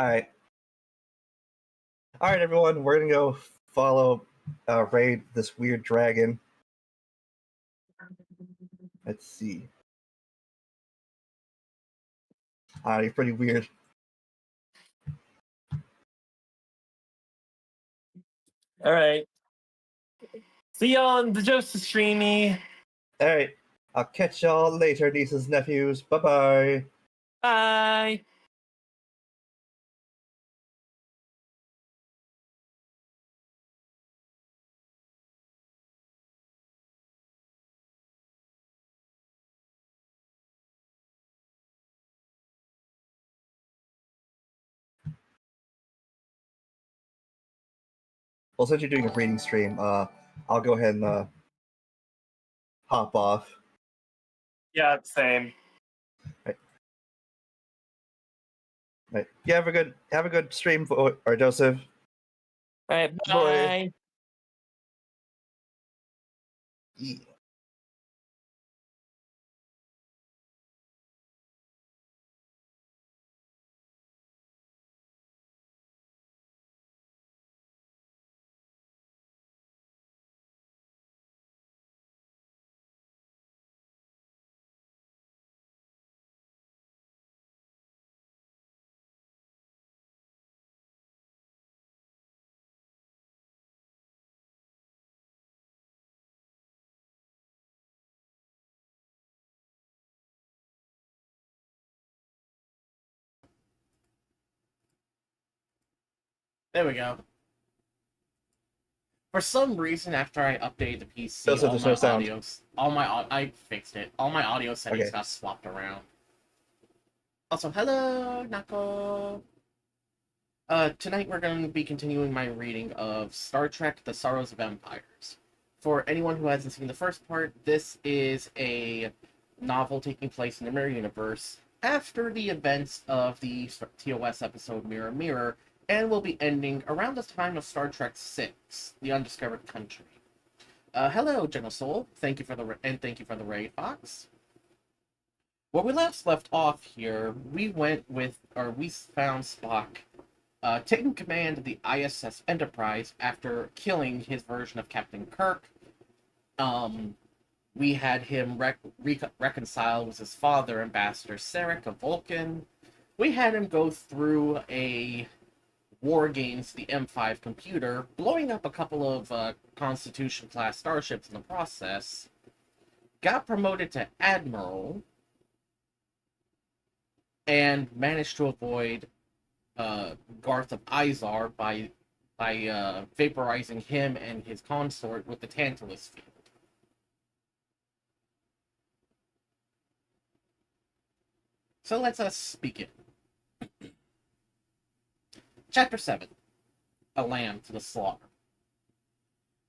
Alright. Alright, everyone, we're gonna go follow, raid this weird dragon. Let's see. He's pretty weird. Alright. See y'all on the Joseph Streamy. Alright. I'll catch y'all later, nieces and nephews. Bye-bye. Bye. Well, since you're doing a reading stream, I'll go ahead and, hop off. Yeah, same. Right. Yeah, have a good stream, or Joseph. Alright, bye. Bye. Yeah. There we go. For some reason, after I updated the PC, Joseph, there's no sound. I fixed it. All my audio settings got swapped around. Also, hello, Nako. Tonight we're going to be continuing my reading of Star Trek: The Sorrows of Empires. For anyone who hasn't seen the first part, this is a novel taking place in the Mirror Universe after the events of the TOS episode Mirror Mirror, and will be ending around the time of Star Trek VI, The Undiscovered Country. Hello, Genosoul. Thank you for the raid, Fox. Where we left off here, we found Spock taking command of the ISS Enterprise after killing his version of Captain Kirk. We had him reconcile with his father, Ambassador Sarek of Vulcan. We had him go through a war against the M5 computer, blowing up a couple of Constitution-class starships in the process. Got promoted to Admiral, and managed to avoid Garth of Izar by vaporizing him and his consort with the Tantalus field. So let's us begin. Chapter 7. A Lamb to the Slaughter.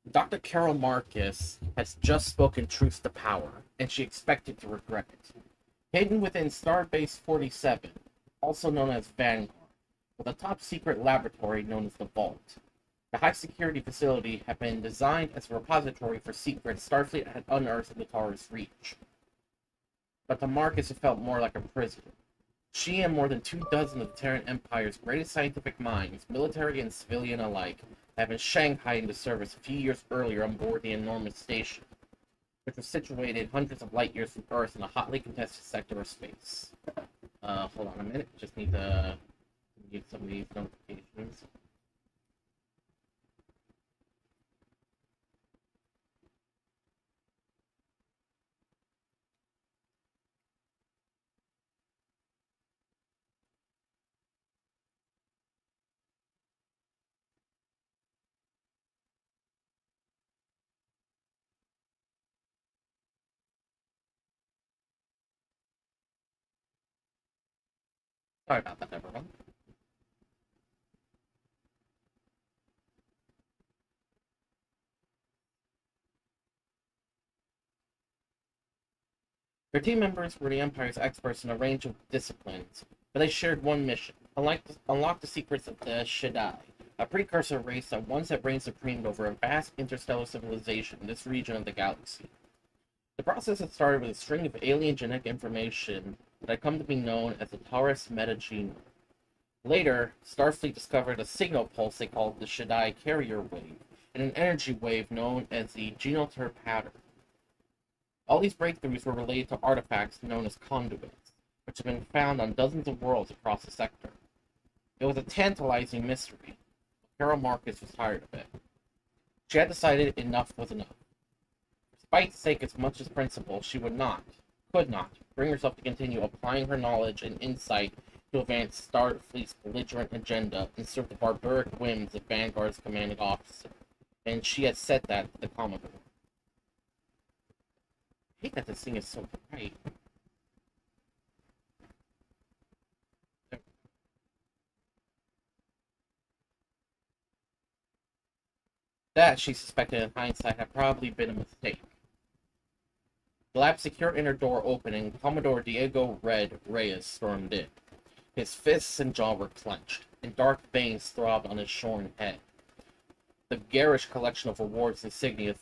Dr. Carol Marcus has just spoken truth to power, and she expected to regret it. Hidden within Starbase 47, also known as Vanguard, with a top-secret laboratory known as the Vault. The high-security facility had been designed as a repository for secrets Starfleet had unearthed in the Taurus Reach. But to Marcus, it felt more like a prison. She and more than 24 of the Terran Empire's greatest scientific minds, military and civilian alike, had been shanghaied into service a few years earlier on board the enormous station, which was situated hundreds of light years from Earth in a hotly contested sector of space. Hold on a minute, just need to get some of these notifications. Sorry about that, everyone. Their team members were the Empire's experts in a range of disciplines, but they shared one mission: unlock the secrets of the Shaddai, a precursor race that once had reigned supreme over a vast interstellar civilization in this region of the galaxy. The process had started with a string of alien genetic information that had come to be known as the Taurus metagenome. Later, Starfleet discovered a signal pulse they called the Shaddai Carrier Wave, and an energy wave known as the Genotype pattern. All these breakthroughs were related to artifacts known as conduits, which have been found on dozens of worlds across the sector. It was a tantalizing mystery. Carol Marcus was tired of it. She had decided enough was enough. For spite's sake as much as principle, she could not, bring herself to continue applying her knowledge and insight to advance Starfleet's belligerent agenda and serve the barbaric whims of Vanguard's commanding officer. And she had said that to the Commodore. I hate that this thing is so bright. That, she suspected in hindsight, had probably been a mistake. The lab's secure inner door opened and Commodore Diego Red Reyes stormed in. His fists and jaw were clenched, and dark veins throbbed on his shorn head. The garish collection of awards and insignia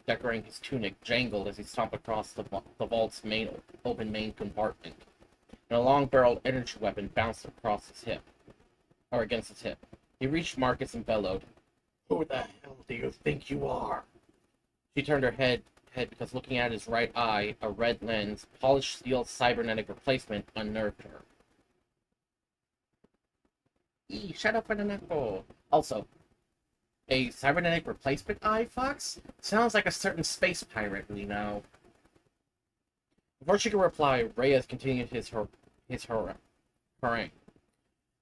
decorating his tunic jangled as he stomped across the vault's open main compartment, and a long-barreled energy weapon bounced across his hip, or against his hip. He reached Marcus and bellowed, "Who the hell do you think you are?" She turned her head because looking at his right eye, a red lens, polished steel cybernetic replacement, unnerved her. Shut up for the knuckle. Also, a cybernetic replacement eye, Fox? Sounds like a certain space pirate we know. Before she could reply, Reyes continued his harangue.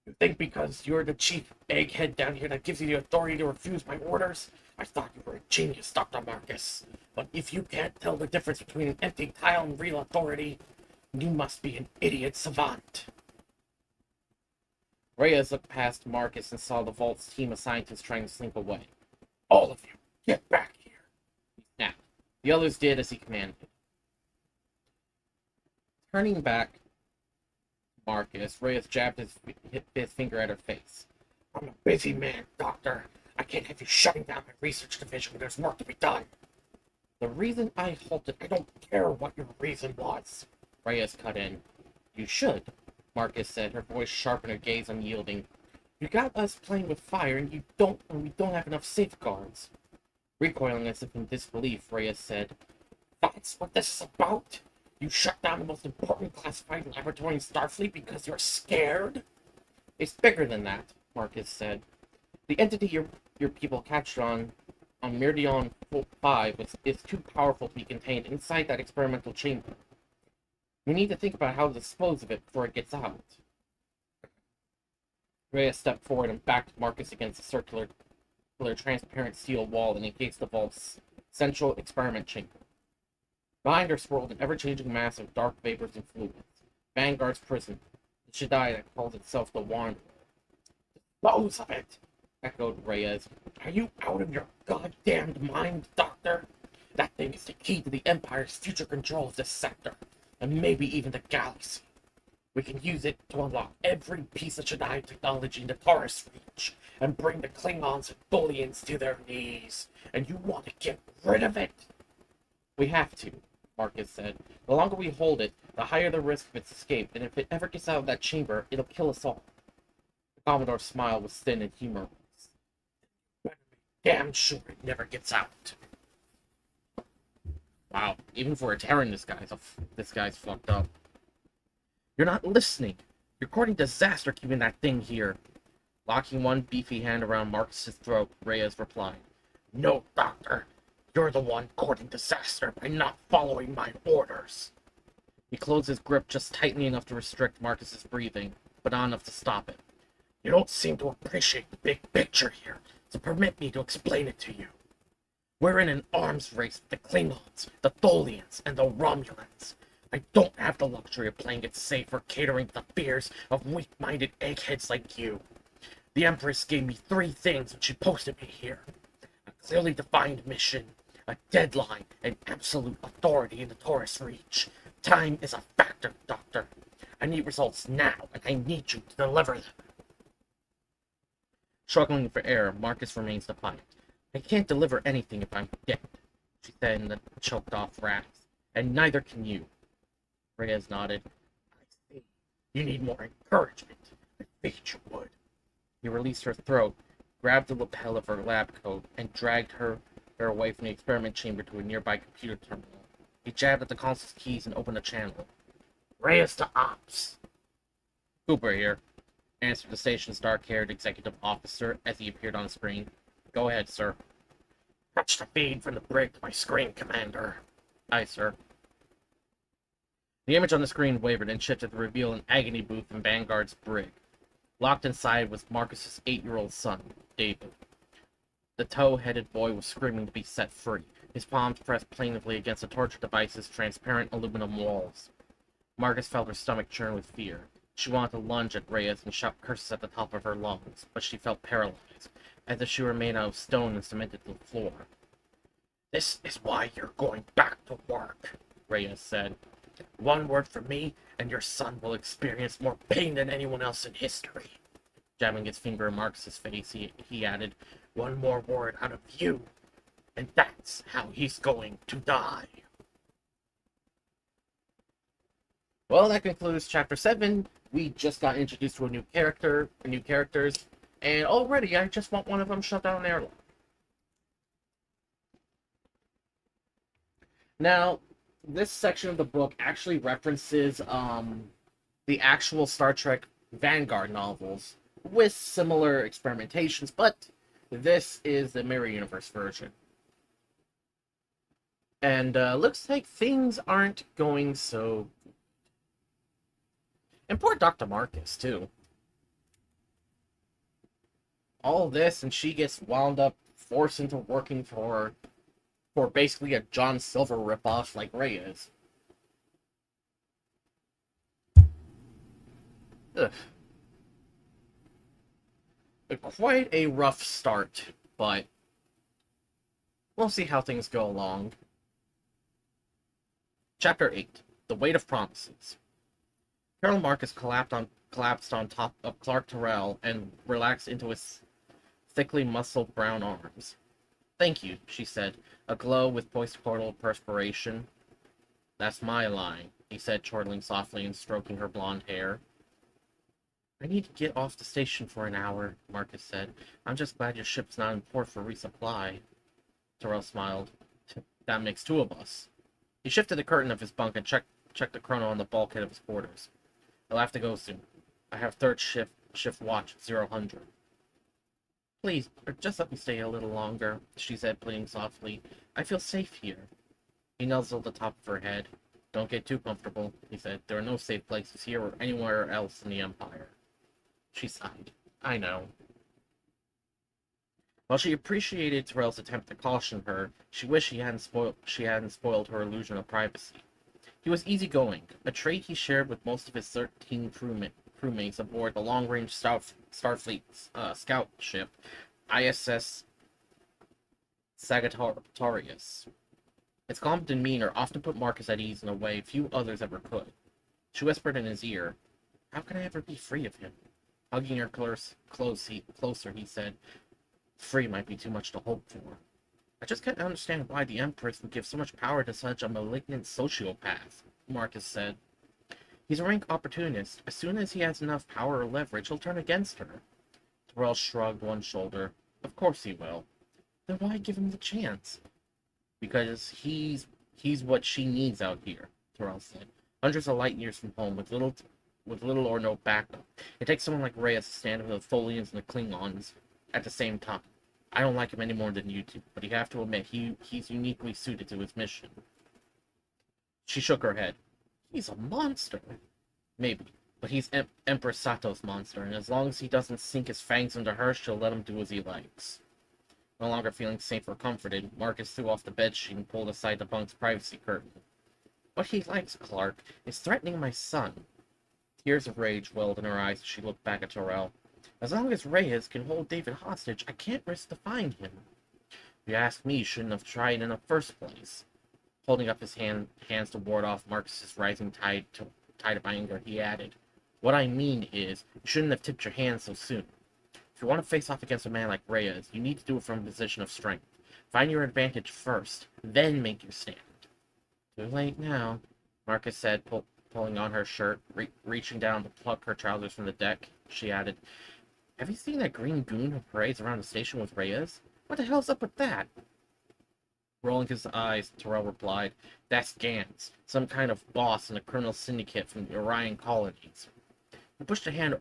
You think because you're the chief egghead down here that gives you the authority to refuse my orders? I thought you were a genius, Dr. Marcus. But if you can't tell the difference between an empty tile and real authority, you must be an idiot savant. Reyes looked past Marcus and saw the Vault's team of scientists trying to slink away. All of you, get back here, he snapped. The others did as he commanded. Turning back Marcus, Reyes jabbed his finger at her face. I'm a busy man, Doctor. I can't have you shutting down my research division when there's work to be done. The reason I halted, I don't care what your reason was, Reyes cut in. You should, Marcus said, her voice sharp and her gaze unyielding. You got us playing with fire, and we don't have enough safeguards. Recoiling as if in disbelief, Reyes said, That's what this is about? You shut down the most important classified laboratory in Starfleet because you're scared? It's bigger than that, Marcus said. The entity your people catched on Meridian 5 is too powerful to be contained inside that experimental chamber. We need to think about how to dispose of it before it gets out. Reyes stepped forward and backed Marcus against the circular transparent steel wall and encased the vault's central experiment chamber. Behind her swirled an ever-changing mass of dark vapors and fluids. Vanguard's prison, the Shaddai that calls itself the Wanderer. Dispose of it, echoed Reyes. Are you out of your goddamned mind, Doctor? That thing is the key to the Empire's future control of this sector, and maybe even the galaxy. We can use it to unlock every piece of Shaddai technology in the Taurus Reach, and bring the Klingons and Tholians to their knees. And you want to get rid of it? We have to, Marcus said. The longer we hold it, the higher the risk of its escape, and if it ever gets out of that chamber, it'll kill us all. The Commodore's smile was thin and humorless. Better be damn sure it never gets out. Wow, even for a Terran, this guy's fucked up. You're not listening. You're courting disaster keeping that thing here. Locking one beefy hand around Marcus's throat, Reyes replied. No, Doctor. You're the one courting disaster by not following my orders. He closed his grip just tightly enough to restrict Marcus's breathing, but not enough to stop it. You don't seem to appreciate the big picture here, so permit me to explain it to you. We're in an arms race with the Klingons, the Tholians, and the Romulans. I don't have the luxury of playing it safe or catering to the fears of weak-minded eggheads like you. The Empress gave me 3 things when she posted me here. A clearly defined mission, a deadline, and absolute authority in the Taurus Reach. Time is a factor, Doctor. I need results now, and I need you to deliver them. Struggling for air, Marcus remains defiant. I can't deliver anything if I'm dead, she said in the choked-off rasp. And neither can you. Reyes nodded. I see. You need more encouragement. I Figured you would. He released her throat, grabbed the lapel of her lab coat, and dragged her away from the experiment chamber to a nearby computer terminal. He jabbed at the console's keys and opened a channel. Reyes to Ops. Cooper here, answered the station's dark-haired executive officer as he appeared on the screen. Go ahead, sir. Catch the feed from the brig to my screen, Commander. Aye, sir. The image on the screen wavered and shifted to reveal an agony booth in Vanguard's brig. Locked inside was Marcus's 8-year-old son, David. The tow-headed boy was screaming to be set free, his palms pressed plaintively against the torture device's transparent aluminum walls. Marcus felt her stomach churn with fear. She wanted to lunge at Reyes and shout curses at the top of her lungs, but she felt paralyzed, as if she were made out of stone and cemented to the floor. This is why you're going back to work, Reyes said. One word from me, and your son will experience more pain than anyone else in history. Jabbing his finger in Marcus's face, he added, one more word out of you, and that's how he's going to die. Well, that concludes Chapter 7. We just got introduced to new characters, and already I just want one of them shut down an airlock. Now, this section of the book actually references the actual Star Trek Vanguard novels with similar experimentations, but this is the Mirror Universe version. And looks like things aren't going so good. And poor Dr. Marcus, too. All this, and she gets wound up, forced into working for basically a John Silver ripoff like Ray is. Ugh. Quite a rough start, but we'll see how things go along. Chapter 8. The Weight of Promises. Colonel Marcus collapsed on top of Clark Terrell and relaxed into his thickly muscled brown arms. Thank you, she said, aglow with post-portal perspiration. That's my line, he said, chortling softly and stroking her blonde hair. I need to get off the station for an hour, Marcus said. I'm just glad your ship's not in port for resupply. Terrell smiled. That makes two of us. He shifted the curtain of his bunk and checked the chrono on the bulkhead of his quarters. I'll have to go soon. I have third shift watch at 0000. Please, just let me stay a little longer, she said, pleading softly. I feel safe here. He nuzzled the top of her head. Don't get too comfortable, he said. There are no safe places here or anywhere else in the Empire. She sighed. I know. While she appreciated Terrell's attempt to caution her, she wished she hadn't spoiled her illusion of privacy. He was easygoing, a trait he shared with most of his 13 crewmates aboard the long-range Starfleet scout ship, ISS Sagittarius. Its calm demeanor often put Marcus at ease in a way few others ever could. She whispered in his ear, How can I ever be free of him? Hugging her closer, he said, Free might be too much to hope for. I just can't understand why the Empress would give so much power to such a malignant sociopath, Marcus said. He's a rank opportunist. As soon as he has enough power or leverage, he'll turn against her. Terrell shrugged one shoulder. Of course he will. Then why give him the chance? Because he's what she needs out here, Terrell said. Hundreds of light years from home, with little or no backup. It takes someone like Reyes to stand with the Tholians and the Klingons at the same time. I don't like him any more than you do, but you have to admit he's uniquely suited to his mission. She shook her head. He's a monster. Maybe, but he's Empress Sato's monster, and as long as he doesn't sink his fangs into her, she'll let him do as he likes. No longer feeling safe or comforted, Marcus threw off the bedsheet and pulled aside the bunk's privacy curtain. What he likes, Clark, is threatening my son. Tears of rage welled in her eyes as she looked back at Terrell. As long as Reyes can hold David hostage, I can't risk defying him. If you ask me, you shouldn't have tried in the first place. Holding up his hands to ward off Marcus's rising tide of anger, he added, What I mean is, you shouldn't have tipped your hand so soon. If you want to face off against a man like Reyes, you need to do it from a position of strength. Find your advantage first, then make your stand. Too late now, Marcus said, pulling on her shirt, reaching down to pluck her trousers from the deck. she added. Have you seen that green goon who parades around the station with Reyes? What the hell's up with that? Rolling his eyes, Terrell replied, That's Gans, some kind of boss in a criminal syndicate from the Orion colonies. He pushed a hand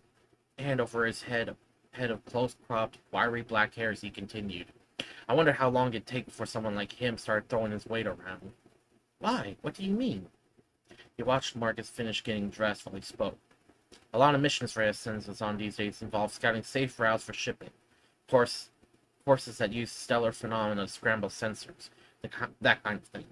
over his head of close-cropped, wiry black hair as he continued. I wonder how long it'd take before someone like him started throwing his weight around. Why? What do you mean? He watched Marcus finish getting dressed while he spoke. A lot of missions Reyes sends us on these days involve scouting safe routes for shipping. Courses that use stellar phenomena to scramble sensors. That kind of thing.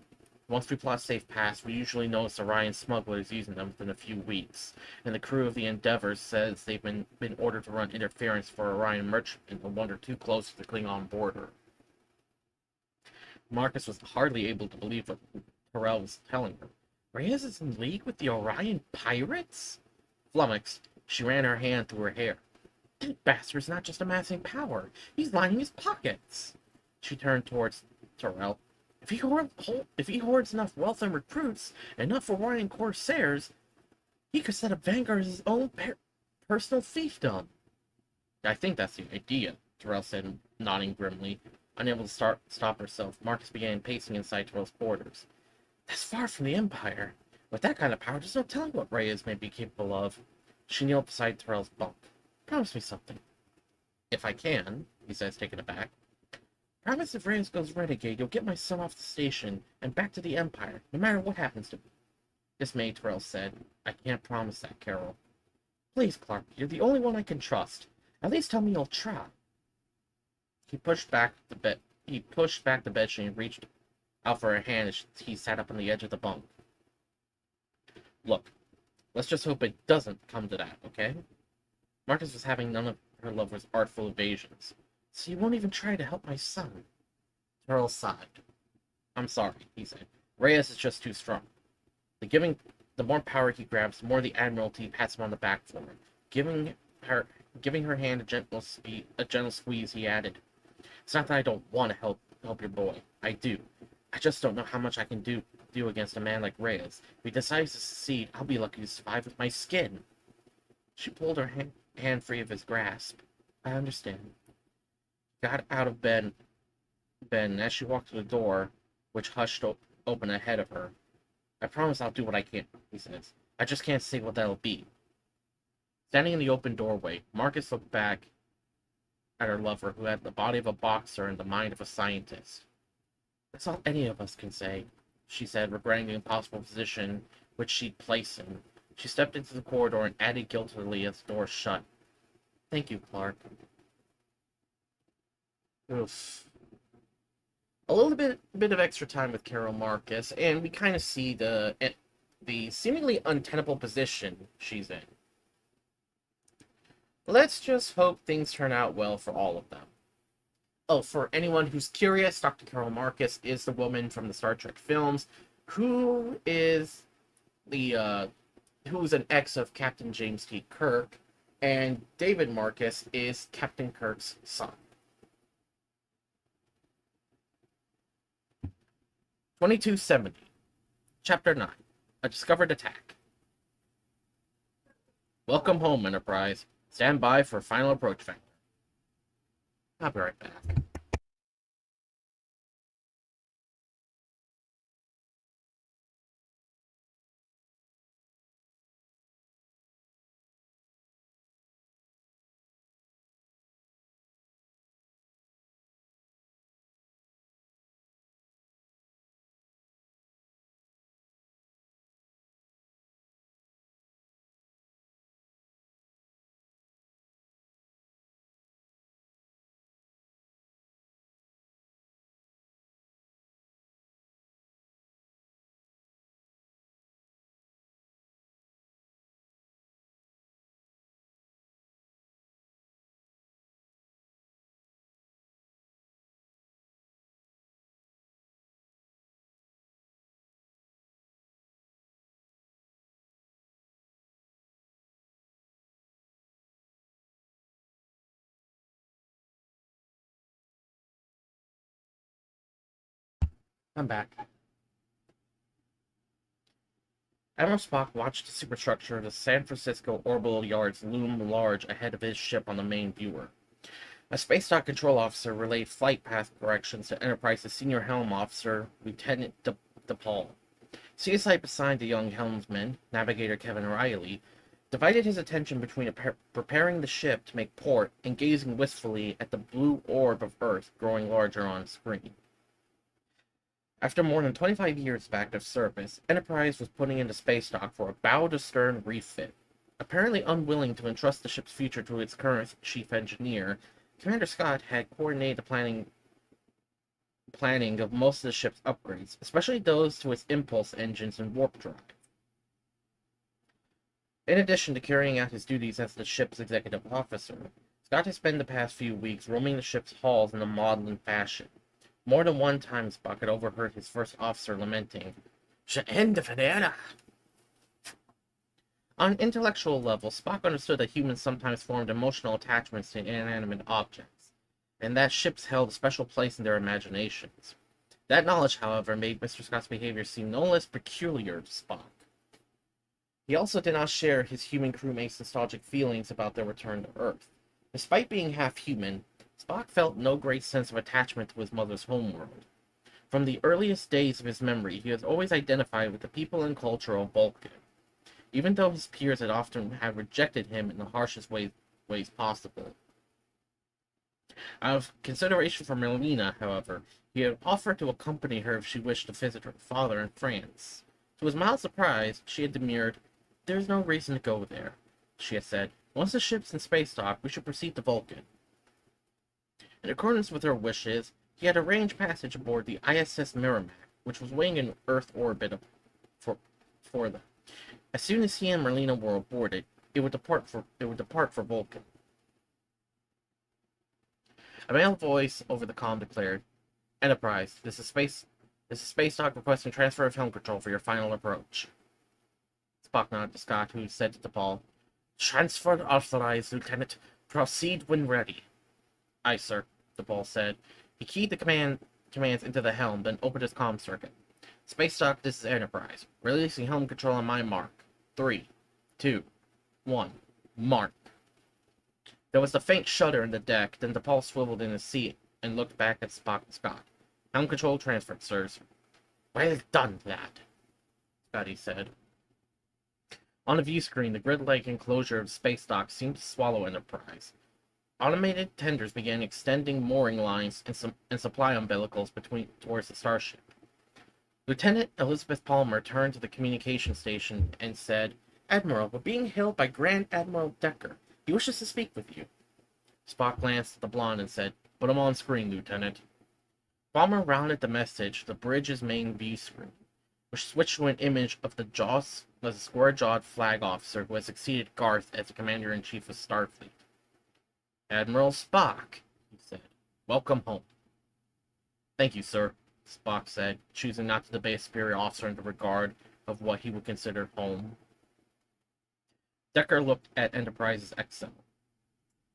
Once we plot safe paths, we usually notice Orion smugglers using them within a few weeks, and the crew of the Endeavor says they've been ordered to run interference for Orion merchantmen who wander too close to the Klingon border. Marcus was hardly able to believe what Terrell was telling her. Reyes is in league with the Orion pirates? Flummoxed, she ran her hand through her hair. That bastard's not just amassing power, he's lining his pockets. She turned towards Terrell. If he hoards enough wealth and recruits, enough Orion corsairs, he could set up Vanguard as his own personal fiefdom. I think that's the idea, Terrell said, nodding grimly. Unable to stop herself, Marcus began pacing inside Terrell's quarters. That's far from the Empire. With that kind of power, there's no telling what Reyes may be capable of. She kneeled beside Terrell's bunk. Promise me something. If I can, he says, taken aback. Promise if Reyes goes renegade, you'll get my son off the station and back to the Empire, no matter what happens to me. Dismayed, Terrell said, I can't promise that, Carol. Please, Clark, you're the only one I can trust. At least tell me you'll try. He pushed back the bedsheet and reached out for her hand as he sat up on the edge of the bunk. Look, let's just hope it doesn't come to that, okay? Marcus was having none of her lover's artful evasions. So you won't even try to help my son? Terrell sighed. I'm sorry, he said. Reyes is just too strong. The more power he grabs, the more the Admiralty pats him on the back for it. Giving her hand a gentle squeeze, he added, It's not that I don't want to help your boy. I do. I just don't know how much I can do against a man like Reyes. If he decides to secede, I'll be lucky to survive with my skin. She pulled her hand free of his grasp. I understand. Got out of bed, and as she walked to the door, which hushed open ahead of her, I promise I'll do what I can, he says. I just can't say what that'll be. Standing in the open doorway, Marcus looked back at her lover, who had the body of a boxer and the mind of a scientist. That's all any of us can say, she said, regretting the impossible position which she'd placed in. She stepped into the corridor and added guiltily as the door shut. Thank you, Clark. Oof. A little bit of extra time with Carol Marcus, and we kind of see the seemingly untenable position she's in. Let's just hope things turn out well for all of them. Oh, for anyone who's curious, Dr. Carol Marcus is the woman from the Star Trek films who is who's an ex of Captain James T. Kirk, and David Marcus is Captain Kirk's son. 2270, Chapter 9, A Discovered Attack. Welcome home, Enterprise. Stand by for final approach factor. I'll be right back. I'm back. Admiral Spock watched the superstructure of the San Francisco orbital yards loom large ahead of his ship on the main viewer. A space dock control officer relayed flight path corrections to Enterprise's senior helm officer, Lieutenant DePaul. CSI assigned the young helmsman, Navigator Kevin Riley, divided his attention between preparing the ship to make port and gazing wistfully at the blue orb of Earth growing larger on screen. After more than 25 years of active service, Enterprise was putting into space dock for a bow-to-stern refit. Apparently unwilling to entrust the ship's future to its current chief engineer, Commander Scott had coordinated the planning of most of the ship's upgrades, especially those to its impulse engines and warp drive. In addition to carrying out his duties as the ship's executive officer, Scott has spent the past few weeks roaming the ship's halls in a maudlin fashion. More than one time, Spock had overheard his first officer lamenting, "The end of an era." On an intellectual level, Spock understood that humans sometimes formed emotional attachments to inanimate objects, and that ships held a special place in their imaginations. That knowledge, however, made Mr. Scott's behavior seem no less peculiar to Spock. He also did not share his human crewmates' nostalgic feelings about their return to Earth. Despite being half human, Spock felt no great sense of attachment to his mother's homeworld. From the earliest days of his memory, he has always identified with the people and culture of Vulcan, even though his peers had rejected him in the harshest ways possible. Out of consideration for Melina, however, he had offered to accompany her if she wished to visit her father in France. To his mild surprise, she had demurred. "There's no reason to go there," she had said. "Once the ship's in space dock, we should proceed to Vulcan." In accordance with her wishes, he had arranged passage aboard the ISS Merrimack, which was weighing in Earth orbit for them. As soon as he and Merlina were aboard it, it would depart for Vulcan. A male voice over the comm declared, "Enterprise, this is space dock requesting transfer of helm control for your final approach." Spock nodded to Scott, who said to DePaul, "Transfer authorized, Lieutenant. Proceed when ready." "Aye, sir," DePaul said. He keyed the commands into the helm, then opened his comm circuit. "Space dock, this is Enterprise. Releasing helm control on my mark. 3, 2, 1, mark." There was a faint shudder in the deck, then DePaul swiveled in his seat and looked back at Spock and Scott. "Helm control transferred, sirs." "Well done, lad," Scotty said. On the view screen, the grid-like enclosure of space dock seemed to swallow Enterprise. Automated tenders began extending mooring lines and supply umbilicals towards the starship. Lieutenant Elizabeth Palmer turned to the communication station and said, "Admiral, we're being hailed by Grand Admiral Decker. He wishes to speak with you." Spock glanced at the blonde and said, "Put him on screen, Lieutenant." Palmer rounded the message to the bridge's main view screen, which switched to an image of the square-jawed flag officer who had succeeded Garth as the Commander-in-Chief of Starfleet. "Admiral Spock," he said. "Welcome home." "Thank you, sir," Spock said, choosing not to debate a superior officer in the regard of what he would consider home. Decker looked at Enterprise's Excel.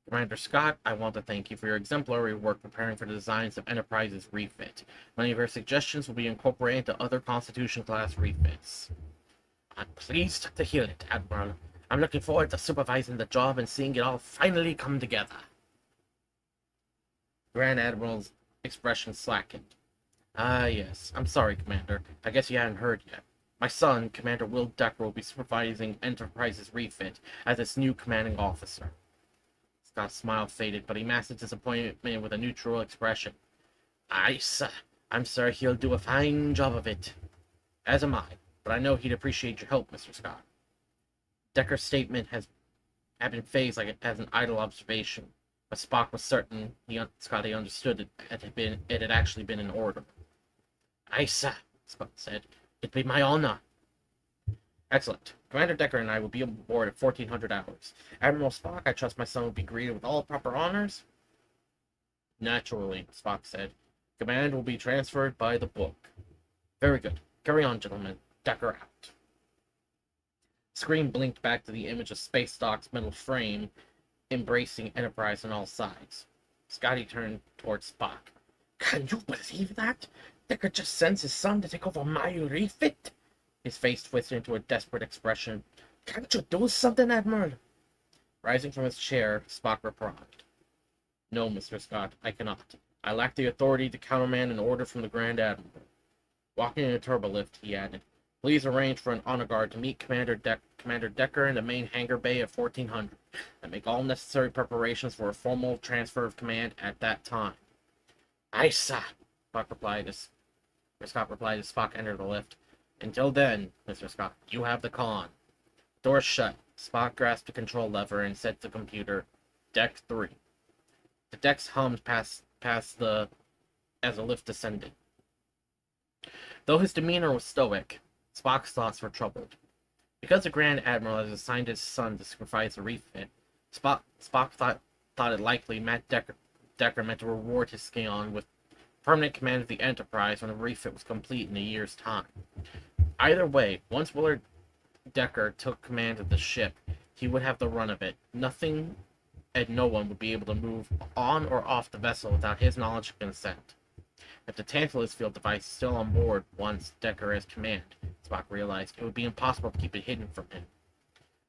"Commander Scott, I want to thank you for your exemplary work preparing for the designs of Enterprise's refit. Many of your suggestions will be incorporated into other Constitution-class refits." "I'm pleased to hear it, Admiral. I'm looking forward to supervising the job and seeing it all finally come together." Grand Admiral's expression slackened. "Ah, yes. I'm sorry, Commander. I guess you hadn't heard yet. My son, Commander Will Decker, will be supervising Enterprise's refit as its new commanding officer." Scott's smile faded, but he masked his disappointment with a neutral expression. "Aye, sir. I'm sure he'll do a fine job of it." "As am I, but I know he'd appreciate your help, Mr. Scott." Decker's statement had been phased as an idle observation, but Spock was certain Scotty understood it had actually been an order. "Aye, sir," Spock said. "It'd be my honor." "Excellent. Commander Decker and I will be aboard at 1400 hours. Admiral Spock, I trust my son will be greeted with all proper honors?" "Naturally," Spock said. "Command will be transferred by the book." "Very good. Carry on, gentlemen. Decker out." The screen blinked back to the image of space dock's metal frame embracing Enterprise on all sides. Scotty turned towards Spock. "Can you believe that? Decker just sends his son to take over my refit?" his face twisted into a desperate expression. "Can't you do something, Admiral?" Rising from his chair, Spock replied, "No, Mr. Scott, I cannot. I lack the authority to countermand an order from the Grand Admiral." Walking in a turbolift, he added, "Please arrange for an honor guard to meet Commander Decker in the main hangar bay at 1400, and make all necessary preparations for a formal transfer of command at that time." "Aye, sir," Scott replied as Spock entered the lift. "Until then, Mr. Scott, you have the con." Doors shut. Spock grasped the control lever and said to the computer, "Deck 3." The decks hummed past as the lift descended. Though his demeanor was stoic, Spock's thoughts were troubled. Because the Grand Admiral has assigned his son to supervise the refit, Spock thought it likely Matt Decker meant to reward his scion with permanent command of the Enterprise when the refit was complete in a year's time. Either way, once Willard Decker took command of the ship, he would have the run of it. Nothing and no one would be able to move on or off the vessel without his knowledge and consent. If the Tantalus field device is still on board once Decker has command, Spock realized it would be impossible to keep it hidden from him.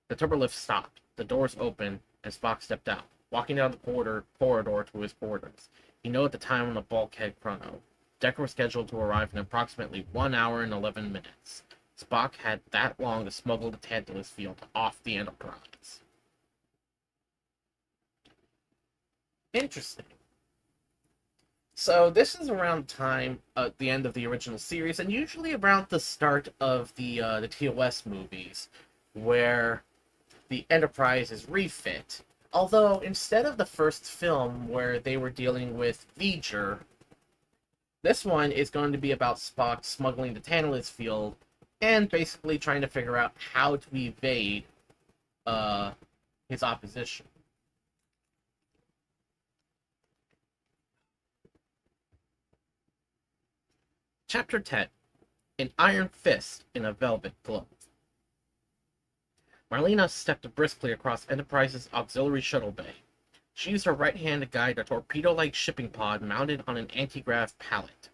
The turbolift stopped, the doors opened, and Spock stepped out, walking down the corridor to his quarters. He noted the time on the bulkhead chrono. Decker was scheduled to arrive in approximately 1 hour and 11 minutes. Spock had that long to smuggle the Tantalus field off the Enterprise. Interesting. So this is around time at the end of the original series, and usually around the start of the TOS movies, where the Enterprise is refit. Although instead of the first film where they were dealing with V'ger, this one is going to be about Spock smuggling the Tantalus field and basically trying to figure out how to evade his opposition. Chapter 10. An Iron Fist in a Velvet Glove. Marlena stepped briskly across Enterprise's auxiliary shuttle bay. She used her right hand to guide a torpedo-like shipping pod mounted on an anti-grav pallet.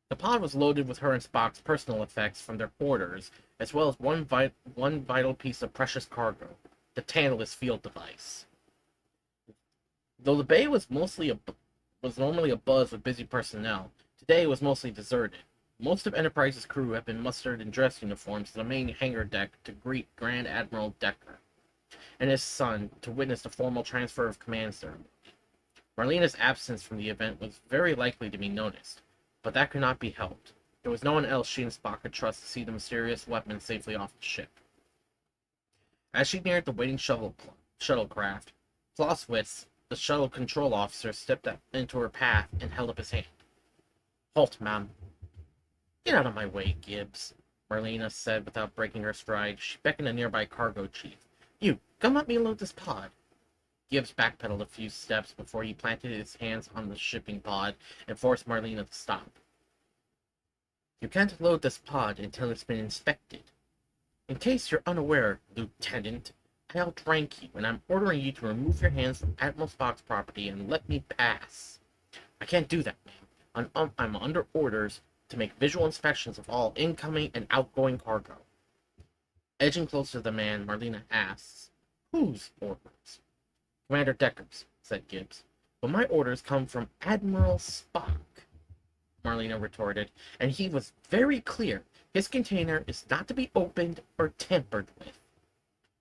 The pod was loaded with her and Spock's personal effects from their quarters, as well as one vital piece of precious cargo, the Tantalus field device. Though the bay was normally abuzz with busy personnel, today it was mostly deserted. Most of Enterprise's crew had been mustered in dress uniforms to the main hangar deck to greet Grand Admiral Decker and his son to witness the formal transfer of command ceremony. Marlena's absence from the event was very likely to be noticed, but that could not be helped. There was no one else she and Spock could trust to see the mysterious weapon safely off the ship. As she neared the waiting shuttlecraft, Flosswitz, the shuttle control officer, stepped into her path and held up his hand. "Halt, ma'am." "Get out of my way, Gibbs," Marlena said without breaking her stride. She beckoned a nearby cargo chief. "You, come help me load this pod." Gibbs backpedaled a few steps before he planted his hands on the shipping pod and forced Marlena to stop. "You can't load this pod until it's been inspected. In case you're unaware, Lieutenant, I outrank you, and I'm ordering you to remove your hands from Admiral Spock's property and let me pass." "I can't do that, ma'am. I'm under orders to make visual inspections of all incoming and outgoing cargo." Edging closer to the man, Marlena asks, "Whose orders?" "Commander Decker's," said Gibbs. "But my orders come from Admiral Spock," Marlena retorted, "and he was very clear. His container is not to be opened or tampered with."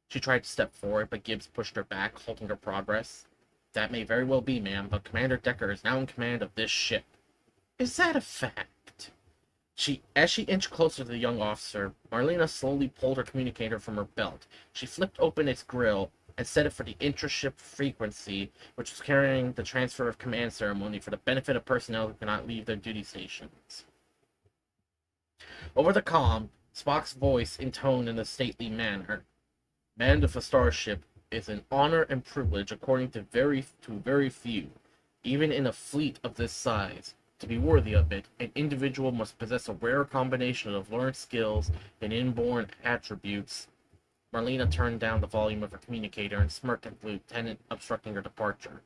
She tried to step forward, but Gibbs pushed her back, halting her progress. "That may very well be, ma'am, but Commander Decker is now in command of this ship." "Is that a fact?" As she inched closer to the young officer, Marlena slowly pulled her communicator from her belt. She flipped open its grill and set it for the intra-ship frequency, which was carrying the transfer of command ceremony for the benefit of personnel who cannot leave their duty stations. Over the comm, Spock's voice intoned in a stately manner. "Command of a starship is an honor and privilege according to very few, even in a fleet of this size. To be worthy of it, an individual must possess a rare combination of learned skills and inborn attributes." Marlena turned down the volume of her communicator and smirked at the lieutenant obstructing her departure.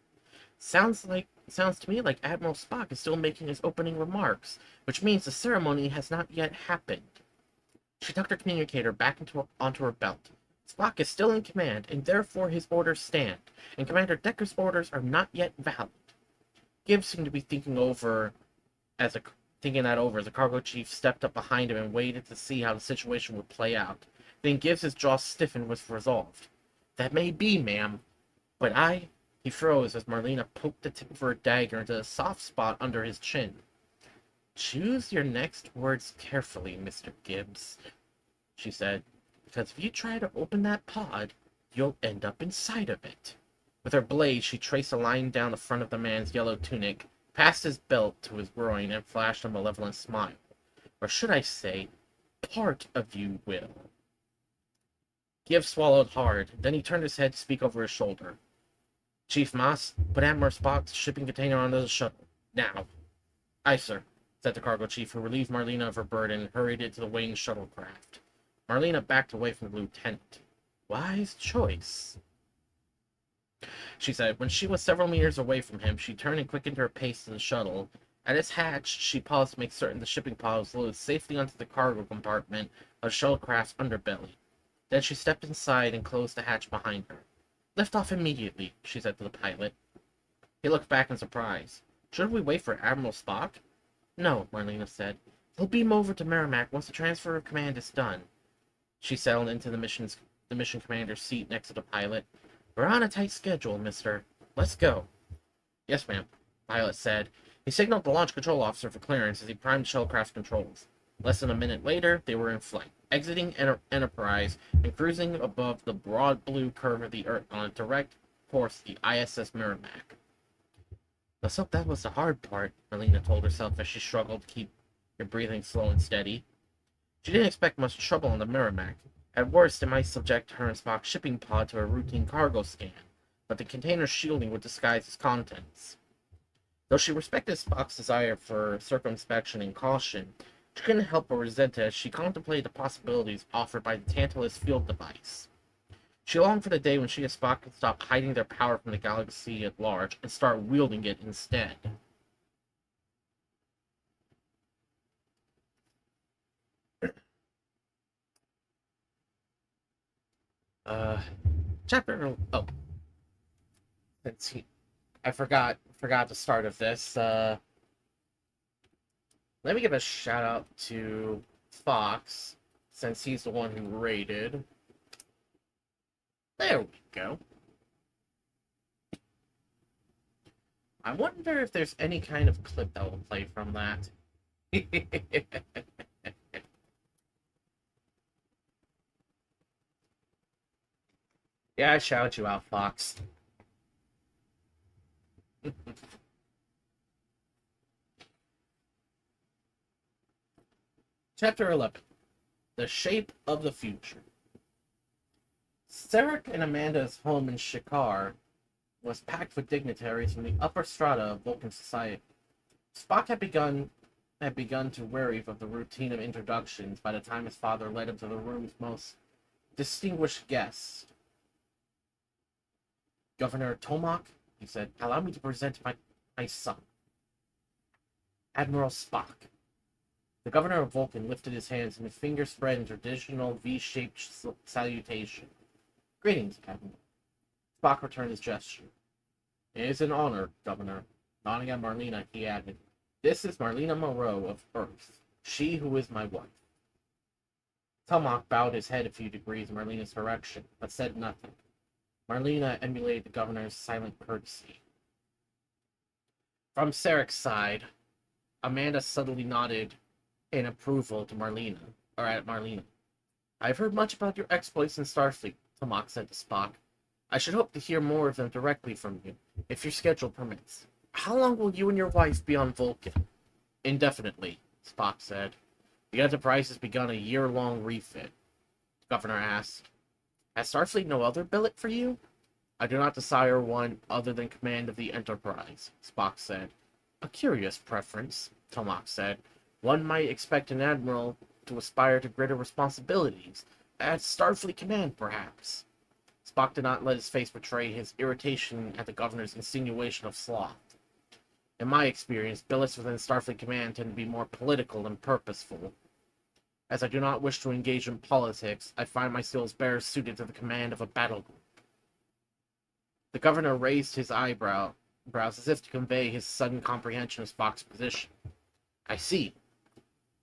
Sounds to me like Admiral Spock is still making his opening remarks, which means the ceremony has not yet happened." She tucked her communicator back onto her belt. Spock is still in command, and therefore his orders stand, and Commander Decker's orders are not yet valid. Gibbs seemed to be thinking that over as the cargo chief stepped up behind him and waited to see how the situation would play out. Then Gibbs's jaw stiffened with resolve. That may be, ma'am, but He froze as Marlena poked the tip of her dagger into a soft spot under his chin. Choose your next words carefully, Mr. Gibbs, she said, because if you try to open that pod, you'll end up inside of it. With her blade, she traced a line down the front of the man's yellow tunic, past his belt to his groin, and flashed a malevolent smile. Or should I say, part of you will. Gibbs swallowed hard, then he turned his head to speak over his shoulder. Chief Moss, put Admiral Spock's shipping container onto the shuttle. Now. Aye, sir, said the cargo chief, who relieved Marlena of her burden and hurried into the waiting shuttlecraft. Marlena backed away from the lieutenant. Wise choice, she said. When she was several meters away from him, she turned and quickened her pace to the shuttle. At its hatch, she paused to make certain the shipping pod was loaded safely onto the cargo compartment of the shuttlecraft's underbelly. Then she stepped inside and closed the hatch behind her. Lift off immediately, she said to the pilot. He looked back in surprise. Should we wait for Admiral Spock? No, Marlena said. He'll beam over to Merrimack once the transfer of command is done. She settled into the mission commander's seat next to the pilot. We're on a tight schedule, mister. Let's go. Yes, ma'am, the pilot said. He signaled the launch control officer for clearance as he primed the shuttlecraft's controls. Less than a minute later, they were in flight, exiting Enterprise and cruising above the broad blue curve of the Earth on a direct course to the ISS Merrimack. Let's hope that was the hard part, Marlena told herself as she struggled to keep her breathing slow and steady. She didn't expect much trouble on the Merrimack. At worst, it might subject her and Spock's shipping pod to a routine cargo scan, but the container's shielding would disguise its contents. Though she respected Spock's desire for circumspection and caution, she couldn't help but resent it as she contemplated the possibilities offered by the Tantalus field device. She longed for the day when she and Spock could stop hiding their power from the galaxy at large and start wielding it instead. I forgot the start of this. Let me give a shout out to Fox, since he's the one who rated. There we go. I wonder if there's any kind of clip that will play from that. Yeah, I shout you out, Fox. Chapter 11. The Shape of the Future. Sarek and Amanda's home in Shikar was packed with dignitaries from the upper strata of Vulcan society. Spock had begun to weary of the routine of introductions by the time his father led him to the room's most distinguished guest. Governor Tomak, he said, allow me to present my son, Admiral Spock. The governor of Vulcan lifted his hands and his fingers spread in traditional V-shaped salutation. Greetings, Admiral. Spock returned his gesture. It is an honor, Governor. Nodding at Marlena, he added, this is Marlena Moreau of Earth, she who is my wife. Tomak bowed his head a few degrees in Marlena's direction, but said nothing. Marlena emulated the governor's silent courtesy. From Sarek's side, Amanda subtly nodded in approval to Marlena. I've heard much about your exploits in Starfleet, Tomak said to Spock. I should hope to hear more of them directly from you, if your schedule permits. How long will you and your wife be on Vulcan? Indefinitely, Spock said. The Enterprise has begun a year-long refit. The governor asked, has Starfleet no other billet for you? I do not desire one other than command of the Enterprise, Spock said. A curious preference, Tomak said. One might expect an admiral to aspire to greater responsibilities. At Starfleet command, perhaps. Spock did not let his face betray his irritation at the governor's insinuation of sloth. In my experience, billets within Starfleet command tend to be more political than purposeful. As I do not wish to engage in politics, I find my skills better suited to the command of a battle group. The governor raised his eyebrows as if to convey his sudden comprehension of Spock's position. I see.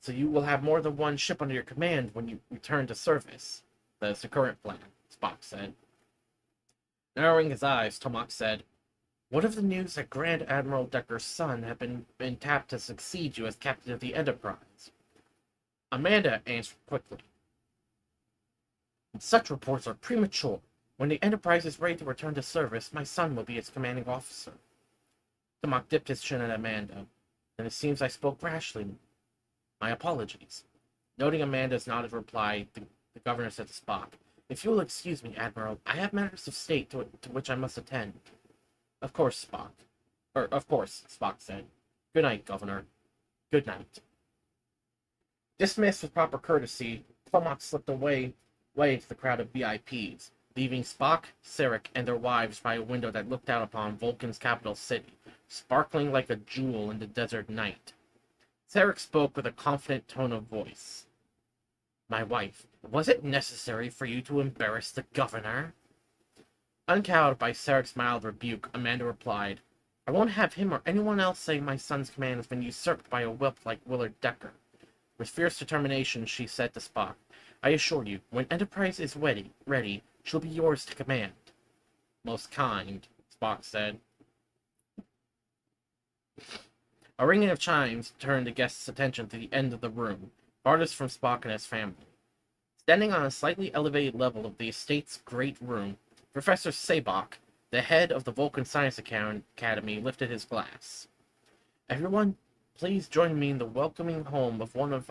So you will have more than one ship under your command when you return to service. That is the current plan, Spock said. Narrowing his eyes, Tomak said, what of the news that Grand Admiral Decker's son had been tapped to succeed you as captain of the Enterprise? Amanda answered quickly. Such reports are premature. When the Enterprise is ready to return to service, my son will be its commanding officer. Tomak dipped his chin at Amanda, and it seems I spoke rashly. My apologies. Noting Amanda's nodded reply, the governor said to Spock, if you will excuse me, Admiral, I have matters of state to which I must attend. Of course, Spock said. Good night, Governor. Good night. Dismissed with proper courtesy, Tomak slipped away into the crowd of VIPs, leaving Spock, Sarek, and their wives by a window that looked out upon Vulcan's capital city, sparkling like a jewel in the desert night. Sarek spoke with a confident tone of voice. My wife, was it necessary for you to embarrass the governor? Uncowed by Sarek's mild rebuke, Amanda replied, I won't have him or anyone else say my son's command has been usurped by a whelp like Willard Decker. With fierce determination, she said to Spock, I assure you, when Enterprise is ready, she'll be yours to command. Most kind, Spock said. A ringing of chimes turned the guest's attention to the end of the room, farthest from Spock and his family. Standing on a slightly elevated level of the estate's great room, Professor Sabak, the head of the Vulcan Science Academy, lifted his glass. Everyone, please join me in the welcoming home of one of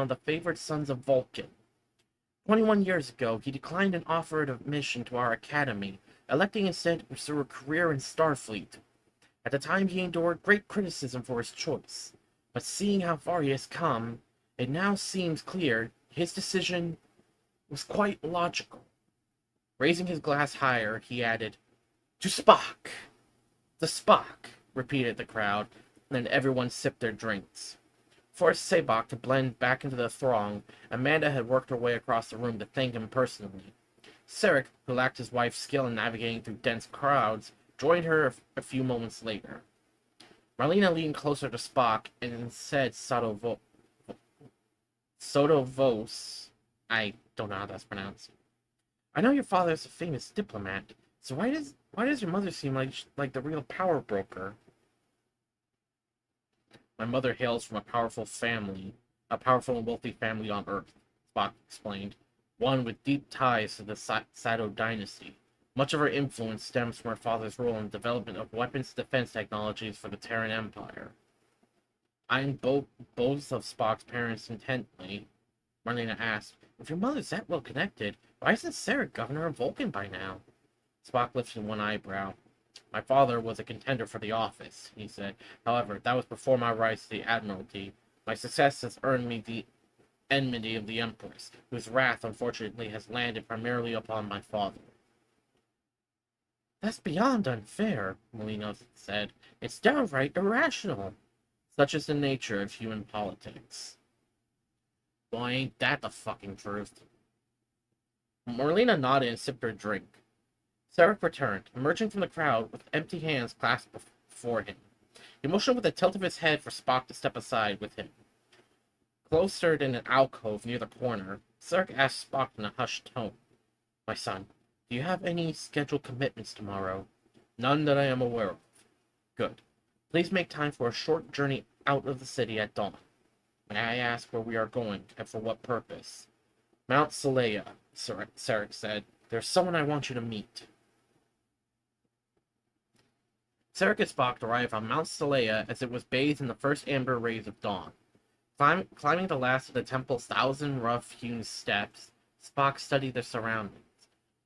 the favored sons of Vulcan. 21 years ago, he declined an offer of admission to our academy, electing instead to pursue a career in Starfleet. At the time, he endured great criticism for his choice, but seeing how far he has come, it now seems clear his decision was quite logical. Raising his glass higher, he added, To Spock! The Spock, repeated the crowd, and then everyone sipped their drinks. Forced Sabak to blend back into the throng, Amanda had worked her way across the room to thank him personally. Sarek, who lacked his wife's skill in navigating through dense crowds, joined her a few moments later. Marlena leaned closer to Spock and said Sotovos. I don't know how that's pronounced. I know your father is a famous diplomat, so why does your mother seem like the real power broker? My mother hails from a powerful and wealthy family on Earth, Spock explained, one with deep ties to the Sato dynasty. Much of her influence stems from her father's role in the development of weapons defense technologies for the Terran Empire. Eyeing both of Spock's parents intently, Marlena asked, if your mother's that well connected, why isn't Sarek governor of Vulcan by now? Spock lifted one eyebrow. My father was a contender for the office, he said. However, that was before my rise to the Admiralty. My success has earned me the enmity of the Empress, whose wrath, unfortunately, has landed primarily upon my father. That's beyond unfair, Molina said. It's downright irrational. Such is the nature of human politics. Well, ain't that the fucking truth? Marlena nodded and sipped her drink. Sarek returned, emerging from the crowd with empty hands clasped before him. He motioned with a tilt of his head for Spock to step aside with him. Cloistered in an alcove near the corner, Sarek asked Spock in a hushed tone, My son, do you have any scheduled commitments tomorrow? None that I am aware of. Good. Please make time for a short journey out of the city at dawn. May I ask where we are going, and for what purpose? Mount Saleya, Sarek said. There's someone I want you to meet. Sarek and Spock arrived on Mount Saleya as it was bathed in the first amber rays of dawn. Climbing the last of the temple's 1,000 rough-hewn steps, Spock studied their surroundings.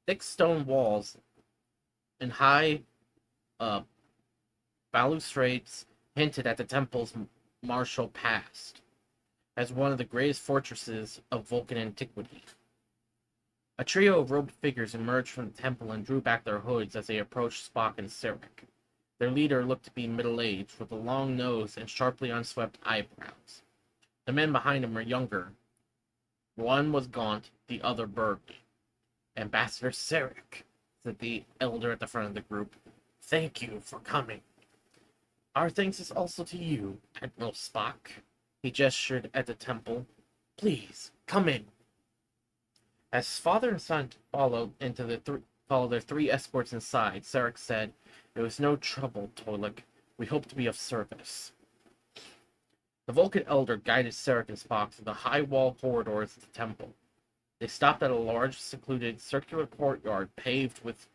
Thick stone walls and high balustrades hinted at the temple's martial past as one of the greatest fortresses of Vulcan antiquity. A trio of robed figures emerged from the temple and drew back their hoods as they approached Spock and Sarek. Their leader looked to be middle-aged, with a long nose and sharply unswept eyebrows. The men behind him were younger, One was gaunt, the other burly. Ambassador Sarek, said the elder at the front of the group. Thank you for coming. Our thanks is also to you, Admiral Spock. He gestured at the temple. Please, come in. As father and son followed their three escorts inside, Sarek said, It was no trouble, Tolik. We hope to be of service. The Vulcan elder guided Sarek and Spock through the high wall corridors of the temple. They stopped at a large, secluded, circular courtyard paved with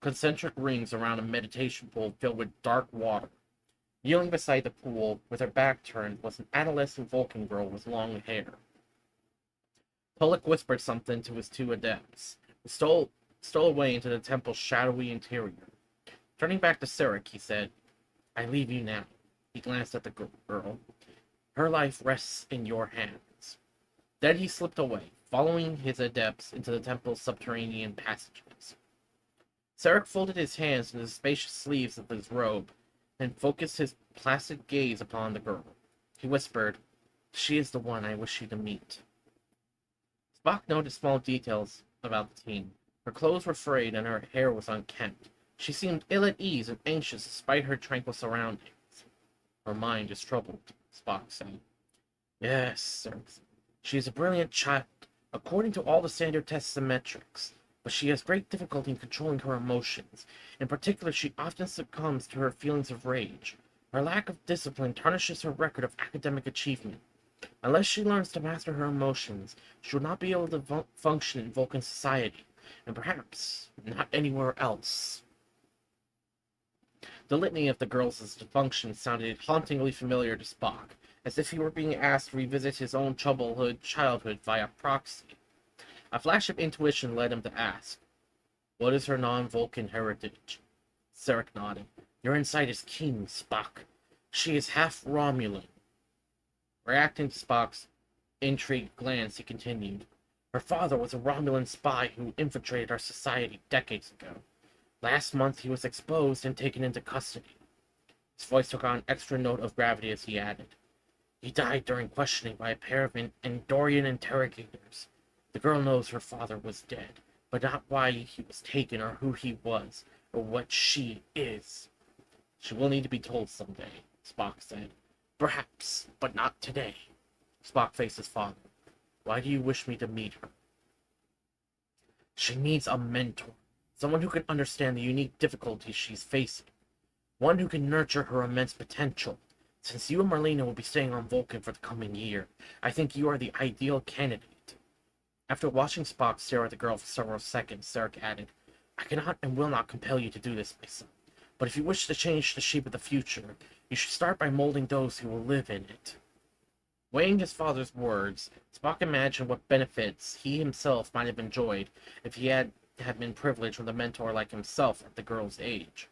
concentric rings around a meditation pool filled with dark water. Kneeling beside the pool, with her back turned, was an adolescent Vulcan girl with long hair. Tolik whispered something to his two adepts, who stole away into the temple's shadowy interior. Turning back to Sarek, he said, I leave you now. He glanced at the girl. Her life rests in your hands. Then he slipped away, following his adepts into the temple's subterranean passages. Sarek folded his hands into the spacious sleeves of his robe and focused his placid gaze upon the girl. He whispered, She is the one I wish you to meet. Spock noted small details about the teen. Her clothes were frayed and her hair was unkempt. She seemed ill at ease and anxious despite her tranquil surroundings. Her mind is troubled, Spock said. Yes, sir. She is a brilliant child, according to all the standard tests and metrics, but she has great difficulty in controlling her emotions. In particular, she often succumbs to her feelings of rage. Her lack of discipline tarnishes her record of academic achievement. Unless she learns to master her emotions, she will not be able to function in Vulcan society, and perhaps not anywhere else. The litany of the girls' dysfunction sounded hauntingly familiar to Spock, as if he were being asked to revisit his own troubled childhood via proxy. A flash of intuition led him to ask, What is her non-Vulcan heritage? Sarek nodded. Your insight is keen, Spock. She is half Romulan. Reacting to Spock's intrigued glance, he continued. Her father was a Romulan spy who infiltrated our society decades ago. Last month he was exposed and taken into custody. His voice took on an extra note of gravity as he added. He died during questioning by a pair of Andorian interrogators. The girl knows her father was dead, but not why he was taken or who he was, or what she is. She will need to be told someday, Spock said. Perhaps, but not today. Spock faced his father. Why do you wish me to meet her? She needs a mentor. Someone who can understand the unique difficulties she's facing. One who can nurture her immense potential. Since you and Marlena will be staying on Vulcan for the coming year, I think you are the ideal candidate. After watching Spock stare at the girl for several seconds, Sarek added, I cannot and will not compel you to do this, my son. But if you wish to change the shape of the future, you should start by molding those who will live in it. Weighing his father's words, Spock imagined what benefits he himself might have enjoyed if he had been privileged with a mentor like himself at the girl's age.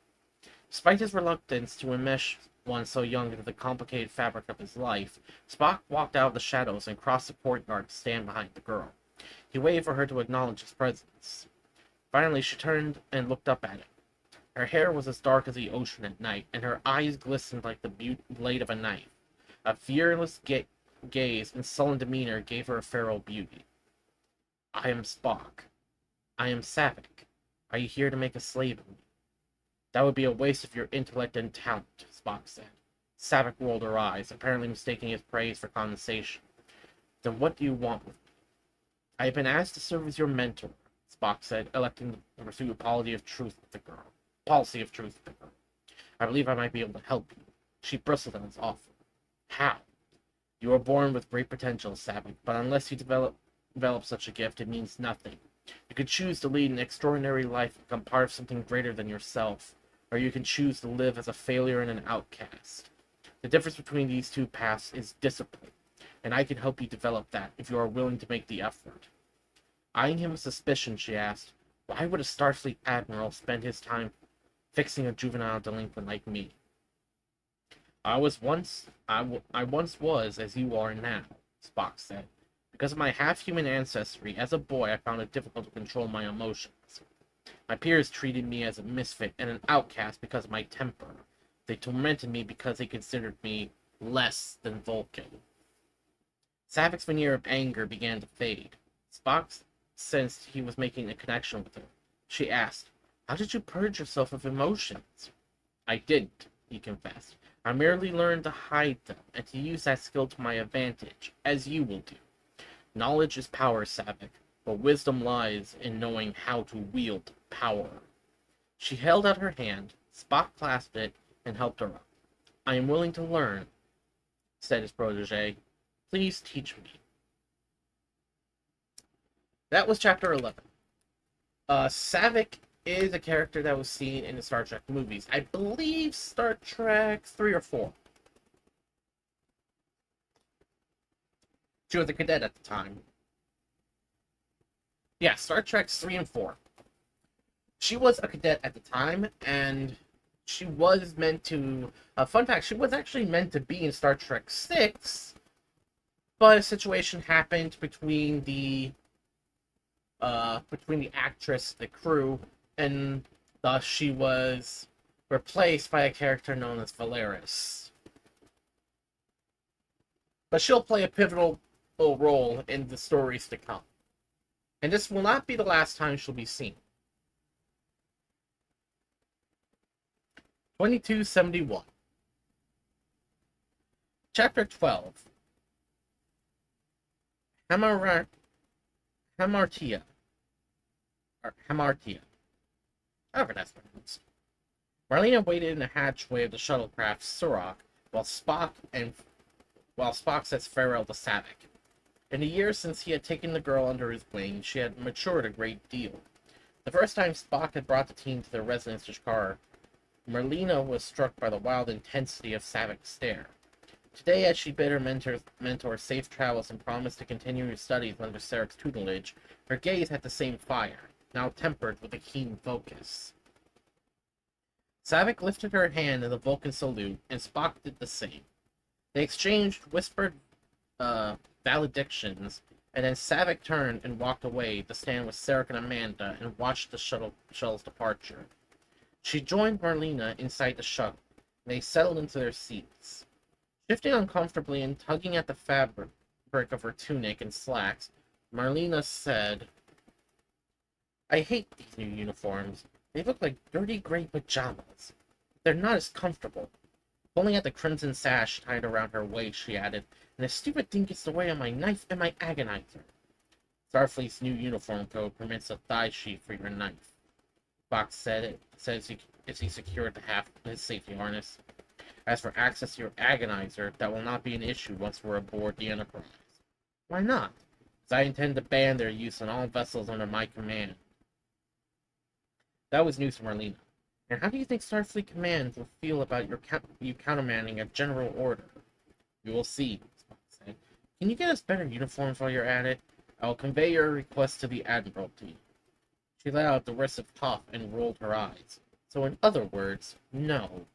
Despite his reluctance to enmesh one so young into the complicated fabric of his life, Spock walked out of the shadows and crossed the courtyard to stand behind the girl. He waved for her to acknowledge his presence. Finally, she turned and looked up at him. Her hair was as dark as the ocean at night, and her eyes glistened like the blade of a knife. A fearless gaze and sullen demeanor gave her a feral beauty. I am Spock. I am Savick. Are you here to make a slave of me? That would be a waste of your intellect and talent, Spock said. Savick rolled her eyes, apparently mistaking his praise for condescension. Then what do you want with me? I have been asked to serve as your mentor, Spock said, electing to pursue a policy of truth with the girl. I believe I might be able to help you. She bristled at his offer. How? You are born with great potential, Savick, but unless you develop such a gift, it means nothing. You can choose to lead an extraordinary life and become part of something greater than yourself, or you can choose to live as a failure and an outcast. The difference between these two paths is discipline, and I can help you develop that if you are willing to make the effort. Eyeing him with suspicion, she asked, why would a Starfleet admiral spend his time fixing a juvenile delinquent like me? I once was as you are now, Spock said. Because of my half-human ancestry, as a boy I found it difficult to control my emotions. My peers treated me as a misfit and an outcast because of my temper. They tormented me because they considered me less than Vulcan. Savik's veneer of anger began to fade. Spock sensed he was making a connection with her. She asked, "How did you purge yourself of emotions?" "I didn't," he confessed. "I merely learned to hide them, and to use that skill to my advantage, as you will do. Knowledge is power, Savik, but wisdom lies in knowing how to wield power." She held out her hand. Spock clasped it and helped her up. "I am willing to learn," said his protege. "Please teach me." That was chapter 11. Savik is a character that was seen in the Star Trek movies. I believe Star Trek 3 or 4. She was a cadet at the time. Yeah, Star Trek 3 and 4. She was a cadet at the time, and she was meant to... fun fact, she was actually meant to be in Star Trek 6, but a situation happened between the actress, the crew, and thus she was replaced by a character known as Valeris. But she'll play a pivotal role in the stories to come. And this will not be the last time she'll be seen. 2271. Chapter 12. Hamartia. However that's pronounced. Marlena waited in the hatchway of the shuttlecraft Surak while Spock says farewell to Savik. In the years since he had taken the girl under his wing, she had matured a great deal. The first time Spock had brought the team to their residence to Shakar, Marlena was struck by the wild intensity of Savik's stare. Today, as she bid her mentor safe travels and promised to continue her studies under Sarek's tutelage, her gaze had the same fire, now tempered with a keen focus. Savik lifted her hand in the Vulcan salute, and Spock did the same. They exchanged whispered valedictions, and then Savik turned and walked away to stand with Sarek and Amanda and watch the shuttle's departure. She joined Marlena inside the shuttle, and they settled into their seats. Shifting uncomfortably and tugging at the fabric of her tunic and slacks, Marlena said, "I hate these new uniforms. They look like dirty gray pajamas. They're not as comfortable." Pulling at the crimson sash tied around her waist, she added, "And the stupid thing gets in the way of my knife and my agonizer." Starfleet's new uniform code permits a thigh sheath for your knife. Spock said as he secured his safety harness. "As for access to your agonizer, that will not be an issue once we're aboard the Enterprise." "Why not?" "Because I intend to ban their use on all vessels under my command." That was news to Marlena. "And how do you think Starfleet Command will feel about you countermanding a general order?" "You will see," Spock said. "Can you get us better uniforms while you're at it? I will convey your request to the Admiralty." She let out a derisive cough and rolled her eyes. "So in other words, no."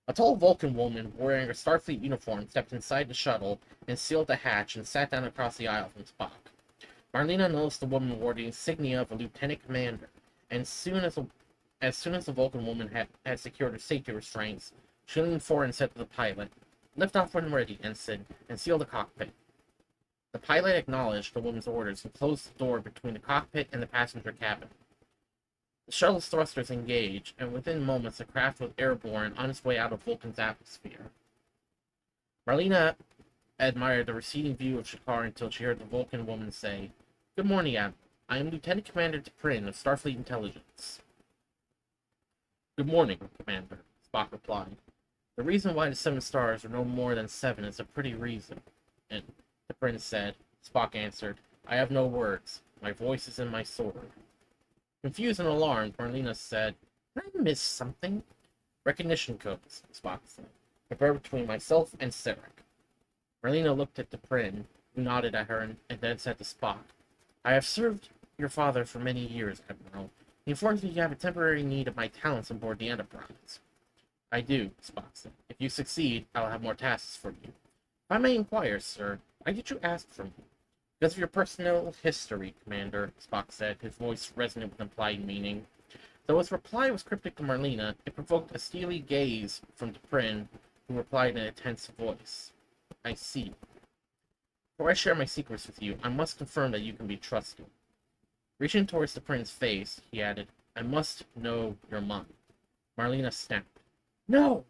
A tall Vulcan woman wearing a Starfleet uniform stepped inside the shuttle and sealed the hatch and sat down across the aisle from Spock. Marlena noticed the woman wore the insignia of a lieutenant commander, and as soon as the Vulcan woman had secured her safety restraints, she leaned forward and said to the pilot, "Lift off when ready, Ensign, and seal the cockpit." The pilot acknowledged the woman's orders and closed the door between the cockpit and the passenger cabin. The shuttle's thrusters engaged, and within moments the craft was airborne on its way out of Vulcan's atmosphere. Marlena admired the receding view of Shakar until she heard the Vulcan woman say, "Good morning, Admiral. I am Lieutenant Commander T'Prin of Starfleet Intelligence." "Good morning, Commander," Spock replied. "The reason why the 7 stars are no more than 7 is a pretty reason." And T'Prin said. Spock answered, "I have no words. My voice is in my sword." Confused and alarmed, Marlena said, "Did I miss something?" "Recognition codes," Spock said. "Compare between myself and Sarek." Marlena looked at T'Prin, who nodded at her and then said to Spock, "I have served your father for many years, Admiral. He informs me you have a temporary need of my talents on board the Enterprise." "I do," Spock said. "If you succeed, I'll have more tasks for you." "If I may inquire, sir, why did you ask for me?" "Because of your personal history, Commander," Spock said, his voice resonant with implied meaning. Though his reply was cryptic to Marlena, it provoked a steely gaze from T'Prin, who replied in a tense voice. "I see." Before I share my secrets with you, I must confirm that you can be trusted. Reaching towards the prince's face, he added, I must know your mind. Marlena snapped. No!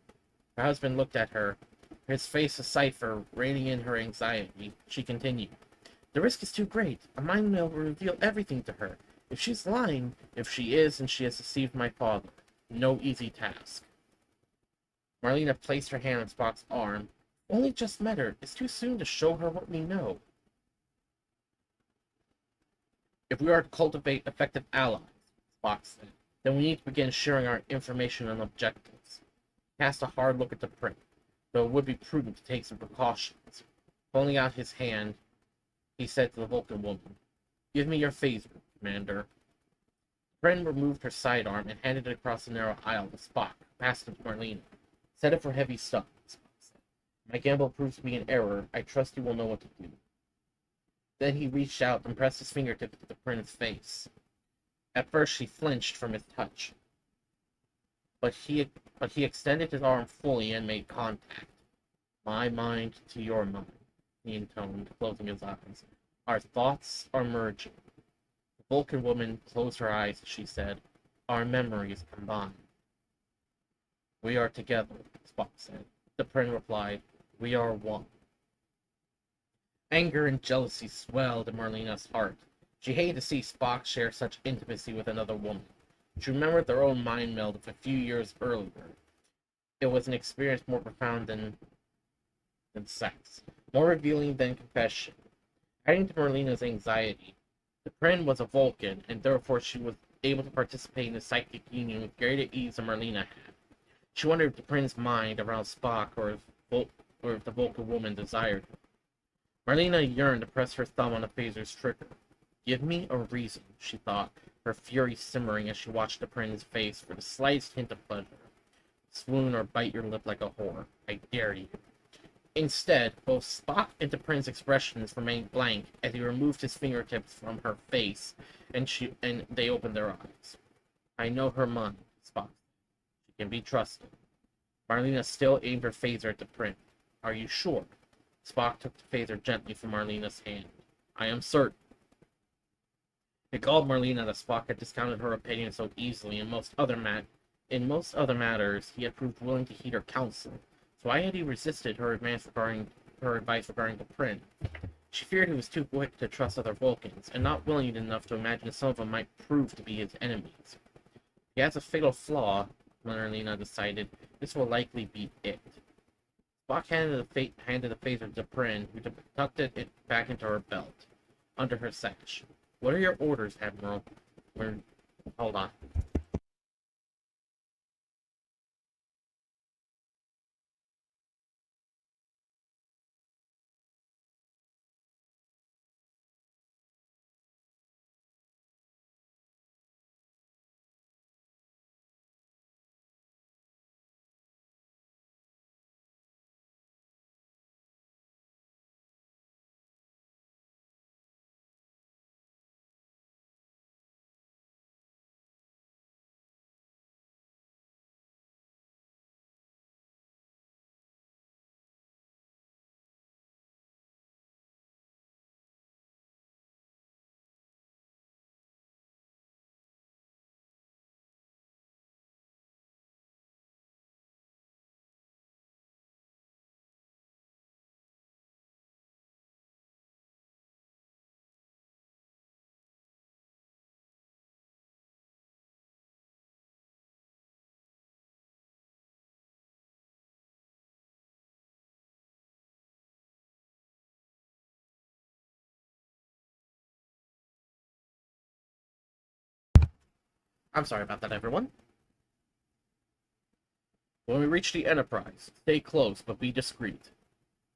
Her husband looked at her, his face a cipher reining in her anxiety. She continued. The risk is too great. A mind will reveal everything to her. If she's lying, if she is, and she has deceived my father. No easy task. Marlena placed her hand on Spock's arm. Only just met her. It's too soon to show her what we know. If we are to cultivate effective allies, Spock said, then we need to begin sharing our information and objectives. Cast a hard look at the prince, though it would be prudent to take some precautions. Pulling out his hand, he said to the Vulcan woman, Give me your phaser, Commander. Bren removed her sidearm and handed it across the narrow aisle to Spock, passed it to Marlena. Set it for heavy stuff, Spock said. My gamble proves to be an error. I trust you will know what to do. Then he reached out and pressed his fingertip to the prince's face. At first she flinched from his touch, but he extended his arm fully and made contact. My mind to your mind, he intoned, closing his eyes. Our thoughts are merging. The Vulcan woman closed her eyes as she said, Our memories combined. We are together, Spock said. The prince replied, We are one. Anger and jealousy swelled in Marlena's heart. She hated to see Spock share such intimacy with another woman. She remembered their own mind meld of a few years earlier. It was an experience more profound than sex, more revealing than confession. Adding to Marlena's anxiety, the Prin was a Vulcan, and therefore she was able to participate in the psychic union with greater ease than Marlena had. She wondered if the Prin's mind around Spock or if the Vulcan woman desired him. Marlena yearned to press her thumb on the phaser's trigger. Give me a reason, she thought, her fury simmering as she watched the Prin's face for the slightest hint of pleasure. Swoon or bite your lip like a whore. I dare you. Instead, both Spock and the Prin's expressions remained blank as he removed his fingertips from her face, and they opened their eyes. I know her mind, Spock said. She can be trusted. Marlena still aimed her phaser at the Prin. Are you sure? Spock took the phaser gently from Marlena's hand. I am certain. It galled Marlena that Spock had discounted her opinion so easily. In most other matters, he had proved willing to heed her counsel. So why had he resisted her advice regarding the Prin? She feared he was too quick to trust other Vulcans, and not willing enough to imagine some of them might prove to be his enemies. He has a fatal flaw, Marlena decided. This will likely be it. Spock handed the phaser to Prin, who tucked it back into her belt, under her sash. What are your orders, Admiral? Hold on. I'm sorry about that, everyone. When we reach the Enterprise, stay close, but be discreet.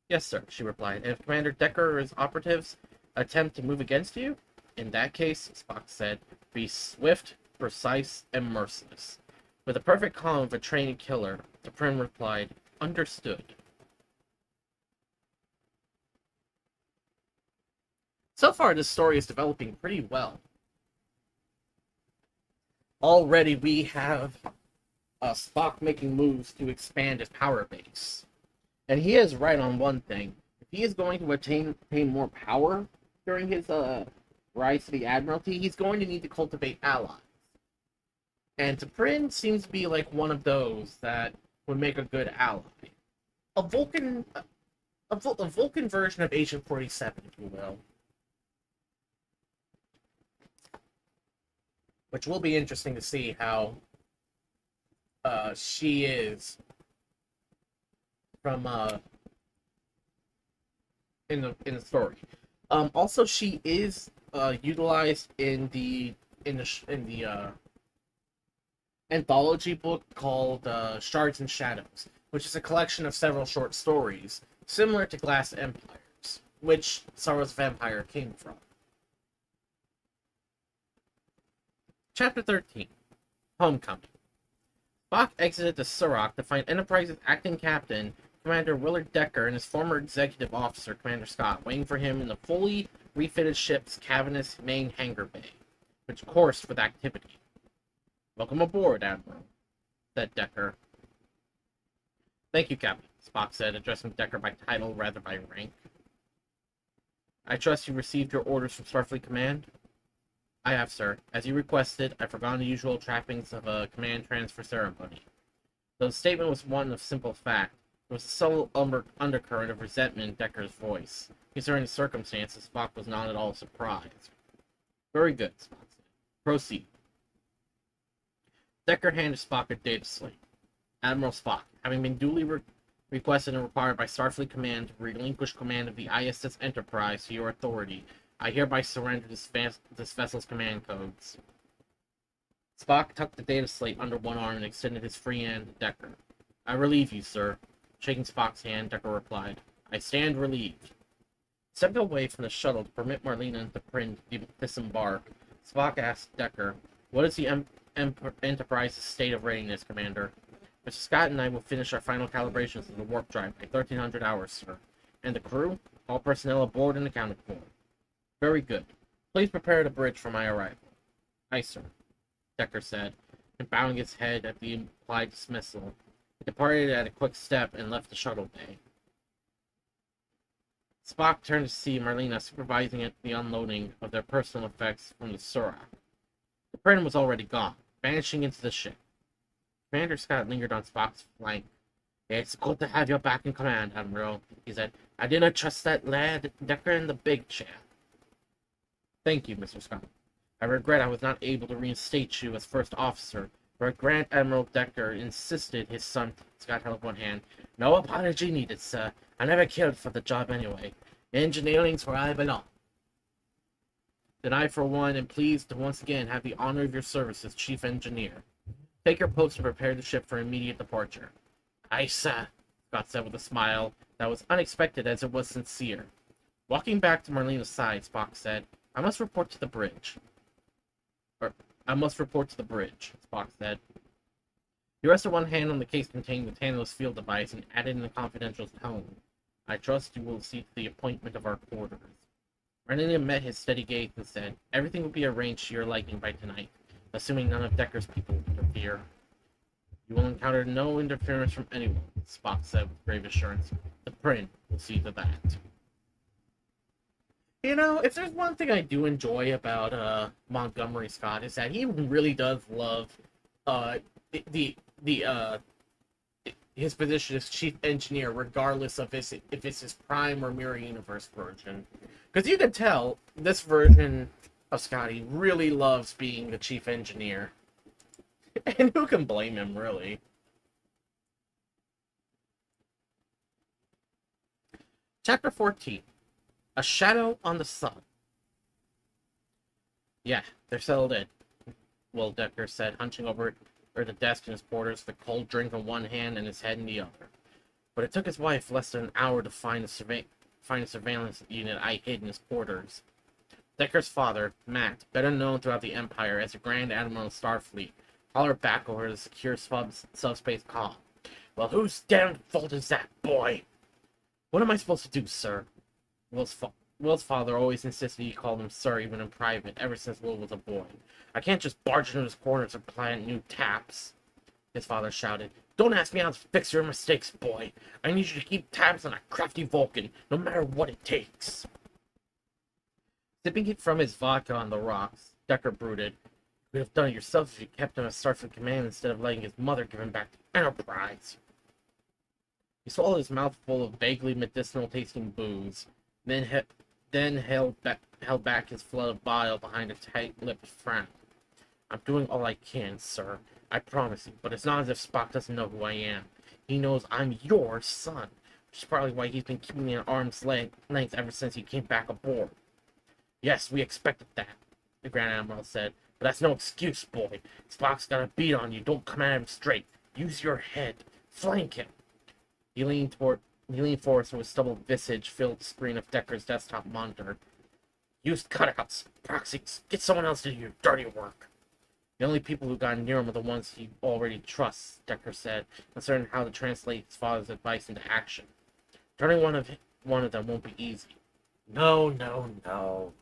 Yes, sir, she replied. And if Commander Decker or his operatives attempt to move against you? In that case, Spock said, be swift, precise, and merciless. With the perfect calm of a trained killer, the Prim replied, understood. So far, this story is developing pretty well. Already we have Spock making moves to expand his power base. And he is right on one thing. If he is going to attain more power during his rise to the Admiralty. He's going to need to cultivate allies. And T'Pren seems to be like one of those that would make a good ally. A Vulcan version of Agent 47, if you will. Which will be interesting to see how she is from in the story. Also, she is utilized in the anthology book called Shards and Shadows, which is a collection of several short stories similar to Glass Empires, which Star Wars Vampire came from. Chapter 13, Homecoming. Spock exited the Surak to find Enterprise's acting captain, Commander Willard Decker, and his former executive officer, Commander Scott, waiting for him in the fully refitted ship's cavernous main hangar bay, which coursed with activity. "Welcome aboard, Admiral," said Decker. "Thank you, Captain," Spock said, addressing Decker by title rather by rank. "I trust you received your orders from Starfleet Command?" "I have, sir. As you requested, I forgone the usual trappings of a command transfer ceremony." Though the statement was one of simple fact, there was a subtle undercurrent of resentment in Decker's voice. Considering the circumstances, Spock was not at all surprised. "Very good," Spock said. "Proceed." Decker handed Spock a data slate. "Admiral Spock, having been duly requested and required by Starfleet Command to relinquish command of the ISS Enterprise to your authority, I hereby surrender this vessel's command codes." Spock tucked the data slate under one arm and extended his free hand to Decker. "I relieve you, sir." Shaking Spock's hand, Decker replied, "I stand relieved." Stepping away from the shuttle to permit Marlena and T'Pren to disembark, Spock asked Decker, "What is the Enterprise's state of readiness, Commander?" "Mr. Scott and I will finish our final calibrations of the warp drive by 1300 hours, sir. And the crew? All personnel aboard and accounted for." "Very good. Please prepare the bridge for my arrival." "Aye, sir," Decker said, and bowing his head at the implied dismissal, he departed at a quick step and left the shuttle bay. Spock turned to see Marlena supervising the unloading of their personal effects from the Surak. The Prin was already gone, vanishing into the ship. Commander Scott lingered on Spock's flank. "It's good to have you back in command, Admiral," he said. "I didn't trust that lad Decker in the big chair." "Thank you, Mr. Scott. I regret I was not able to reinstate you as first officer, but Grand Admiral Decker insisted his son." Scott held up one hand. "No apology needed, sir. I never cared for the job anyway. Engineering's where I belong." "Then I, for one, am pleased to once again have the honor of your service as chief engineer. Take your post and prepare the ship for immediate departure." "Aye, sir," Scott said with a smile that was unexpected as it was sincere. Walking back to Marlena's side, Spock said, "I must report to the bridge." Spock said. He rested one hand on the case containing the Tantalus field device and added in a confidential tone, "I trust you will see to the appointment of our quarters." Marlena met his steady gaze and said, "Everything will be arranged to your liking by tonight, assuming none of Decker's people interfere." "You will encounter no interference from anyone," Spock said with grave assurance. "The Prin will see to that." You know, if there's one thing I do enjoy about Montgomery Scott is that he really does love his position as chief engineer, regardless of if it's his Prime or Mirror Universe version. Because you can tell this version of Scotty really loves being the chief engineer. And who can blame him, really? Chapter 14. A Shadow on the Sun. "Yeah, they're settled in," Will Decker said, hunching over the desk in his quarters with a cold drink in one hand and his head in the other. "But it took his wife less than an hour to find a surveillance unit I hid in his quarters." Decker's father, Matt, better known throughout the Empire as the Grand Admiral of Starfleet, hollered back over the secure subspace comm. "Well, whose damn fault is that, boy?" "What am I supposed to do, sir?" Will's father always insisted he called him sir even in private, ever since Will was a boy. "I can't just barge into his quarters and plant new taps," his father shouted. Don't ask me how to fix your mistakes, boy. I need you to keep tabs on that crafty Vulcan, no matter what it takes. Sipping it from his vodka on the rocks, Decker brooded. You could have done it yourself if you kept him at Starfleet Command instead of letting his mother give him back to Enterprise. He swallowed his mouth full of vaguely medicinal-tasting booze, then held back his flood of bile behind a tight-lipped frown. I'm doing all I can, sir. I promise you, but it's not as if Spock doesn't know who I am. He knows I'm your son, which is probably why he's been keeping me at arm's length ever since he came back aboard. Yes, we expected that, the Grand Admiral said, but that's no excuse, boy. Spock's got a beat on you. Don't come at him straight. Use your head. Flank him. He leaned forward through his stubbled visage, filled the screen of Decker's desktop monitor. Use cutouts, proxies. Get someone else to do your dirty work. The only people who got near him are the ones he already trusts, Decker said, uncertain how to translate his father's advice into action. Turning one of them won't be easy. No, no, no,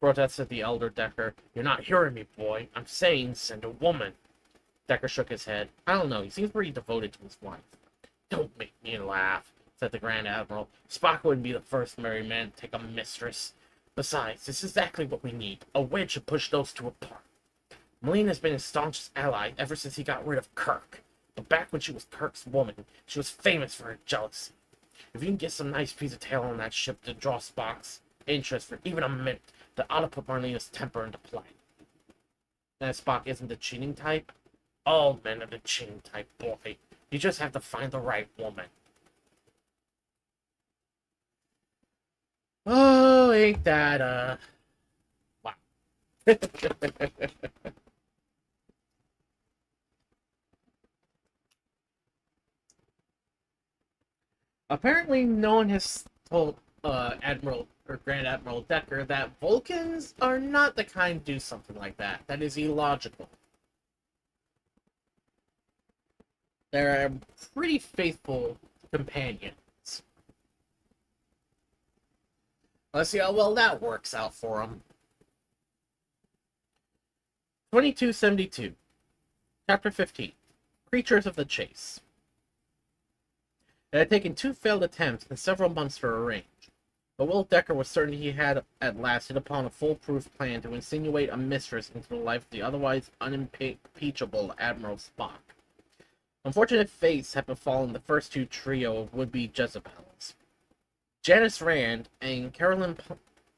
protested the elder Decker. You're not hearing me, boy. I'm saying send a woman. Decker shook his head. I don't know. He seems pretty devoted to his wife. Don't make me laugh, said the Grand Admiral. Spock wouldn't be the first married man to take a mistress. Besides, this is exactly what we need. A wedge to push those two apart. Melina's been his staunchest ally ever since he got rid of Kirk. But back when she was Kirk's woman, she was famous for her jealousy. If you can get some nice piece of tail on that ship to draw Spock's interest for even a minute, that ought to put Marlena's temper into play. And Spock isn't the cheating type? All men are the cheating type, boy. You just have to find the right woman. Oh, ain't that, wow. Apparently, no one has told Admiral or Grand Admiral Decker that Vulcans are not the kind to do something like that. That is illogical. They're pretty faithful companions. Let's see how well that works out for them. 2272, Chapter 15, Creatures of the Chase. It had taken 2 failed attempts and several months to arrange, but Will Decker was certain he had at last hit upon a foolproof plan to insinuate a mistress into the life of the otherwise unimpeachable Admiral Spock. Unfortunate fates had befallen the first 2 trio of would-be Jezebels. Janice Rand and Carolyn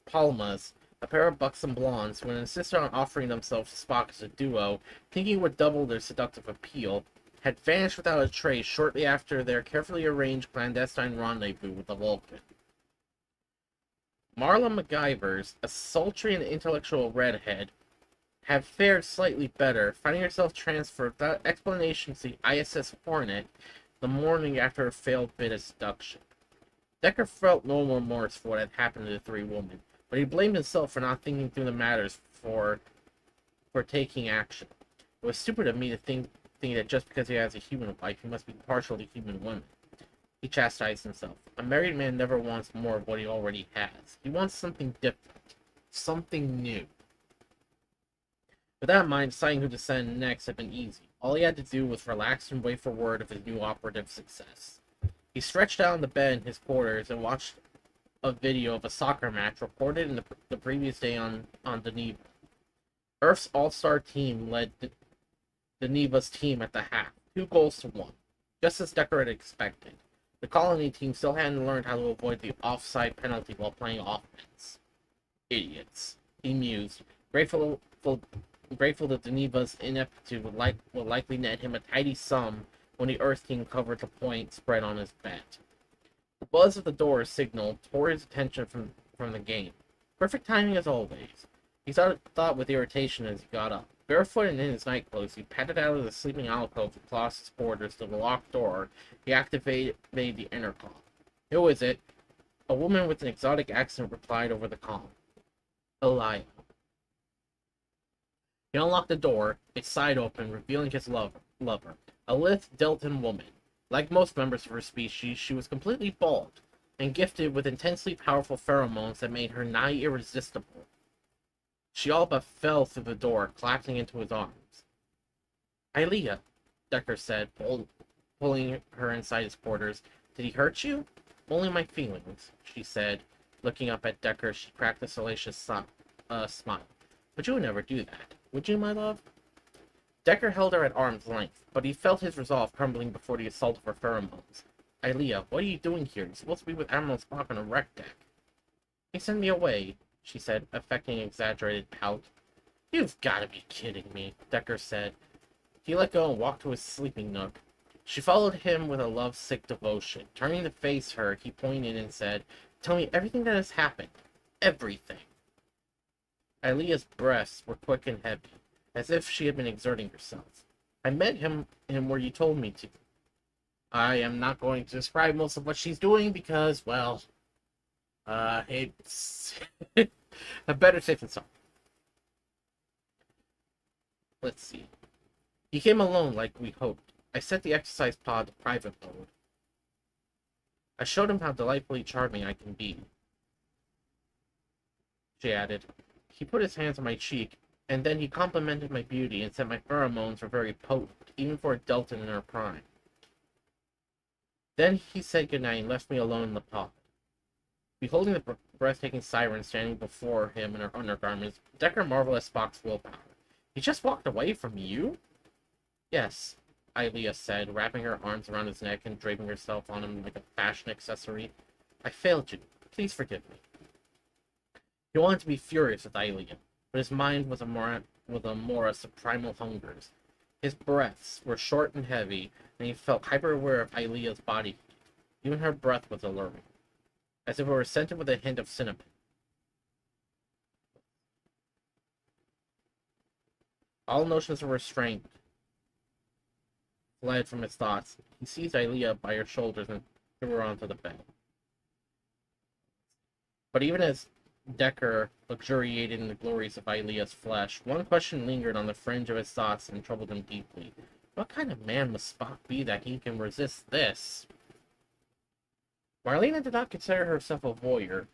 Palmas, a pair of buxom blondes who had insisted on offering themselves to Spock as a duo, thinking it would double their seductive appeal, had vanished without a trace shortly after their carefully arranged clandestine rendezvous with the Vulcan. Marla MacGyvers, a sultry and intellectual redhead, had fared slightly better, finding herself transferred without explanation to the ISS Hornet the morning after her failed bid of seduction. Decker felt no remorse for what had happened to the 3 women, but he blamed himself for not thinking through the matters for taking action. It was stupid of me to think that just because he has a human wife, he must be partial to human women. He chastised himself. A married man never wants more of what he already has. He wants something different. Something new. With that in mind, deciding who to send next had been easy. All he had to do was relax and wait for word of his new operative's success. He stretched out on the bed in his quarters and watched a video of a soccer match reported in the previous day on Deneva. Earth's all-star team led Deneva's team at the half, 2-1, just as Decker had expected. The Colony team still hadn't learned how to avoid the offside penalty while playing offense. Idiots, he mused, grateful that Deneva's ineptitude would likely net him a tidy sum when the Earth team covered the point spread on his bet. The buzz of the door signal tore his attention from the game. Perfect timing as always. He thought with irritation as he got up. Barefoot and in his nightclothes, he padded out of the sleeping alcove across his quarters to the locked door. He activated the intercom. Who is it? A woman with an exotic accent replied over the comm. Elia. He unlocked the door, its side open, revealing his lover, a lithe Deltan woman. Like most members of her species, she was completely bald, and gifted with intensely powerful pheromones that made her nigh irresistible. She all but fell through the door, collapsing into his arms. Ilea, Decker said, pulling her inside his quarters. Did he hurt you? Only my feelings, she said. Looking up at Decker, she cracked a salacious smile. But you would never do that, would you, my love? Decker held her at arm's length, but he felt his resolve crumbling before the assault of her pheromones. Ilea, what are you doing here? You're supposed to be with Admiral Spock on a wreck deck. He sent me away, she said, affecting an exaggerated pout. You've got to be kidding me, Decker said. He let go and walked to his sleeping nook. She followed him with a love-sick devotion. Turning to face her, he pointed and said, Tell me everything that has happened. Everything. Ilea's breasts were quick and heavy, as if she had been exerting herself. I met him where you told me to. I am not going to describe most of what she's doing because, well, it's a better safe than sorry. Let's see. He came alone like we hoped. I set the exercise pod to private mode. I showed him how delightfully charming I can be. She added. He put his hands on my cheek, and then he complimented my beauty and said my pheromones were very potent, even for a Deltan in her prime. Then he said goodnight and left me alone in the pod. Beholding the breathtaking siren standing before him in her undergarments, Decker marveled at Spock's willpower. He just walked away from you? Yes, Ilea said, wrapping her arms around his neck and draping herself on him like a fashion accessory. I failed you. Please forgive me. He wanted to be furious with Ilea, but his mind was a Morris of primal hungers. His breaths were short and heavy, and he felt hyper-aware of Ilea's body heat. Even her breath was alluring, as if it were scented with a hint of cinnamon. All notions of restraint fled from his thoughts. He seized Ilea by her shoulders and threw her onto the bed. But even as Decker luxuriated in the glories of Ilea's flesh, one question lingered on the fringe of his thoughts and troubled him deeply. What kind of man must Spock be that he can resist this? Marlena did not consider herself a voyeur,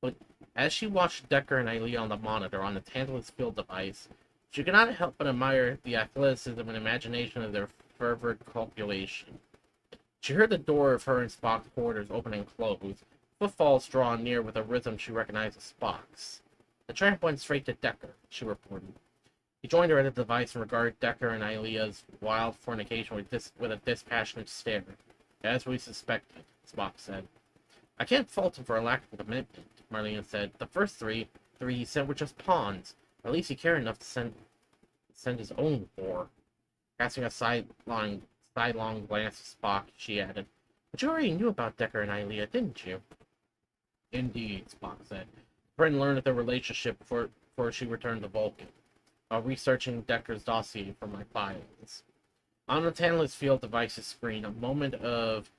but as she watched Decker and Ilea on the monitor on the Tantalus field device, she could not help but admire the athleticism and imagination of their fervid copulation. She heard the door of her and Spock's quarters open and close, footfalls drawn near with a rhythm she recognized as Spock's. The tramp went straight to Decker, she reported. He joined her at the device and regarded Decker and Ilea's wild fornication with a dispassionate stare. As we suspected, Spock said. I can't fault him for a lack of commitment, Marlena said. The first three he sent were just pawns. At least he cared enough to send his own whore. Casting a sidelong glance at Spock, she added, But you already knew about Decker and Ilea, didn't you? Indeed, Spock said. Friend learned of their relationship before she returned to Vulcan, while researching Decker's dossier for my files. On the Tantalus field device's screen, a moment of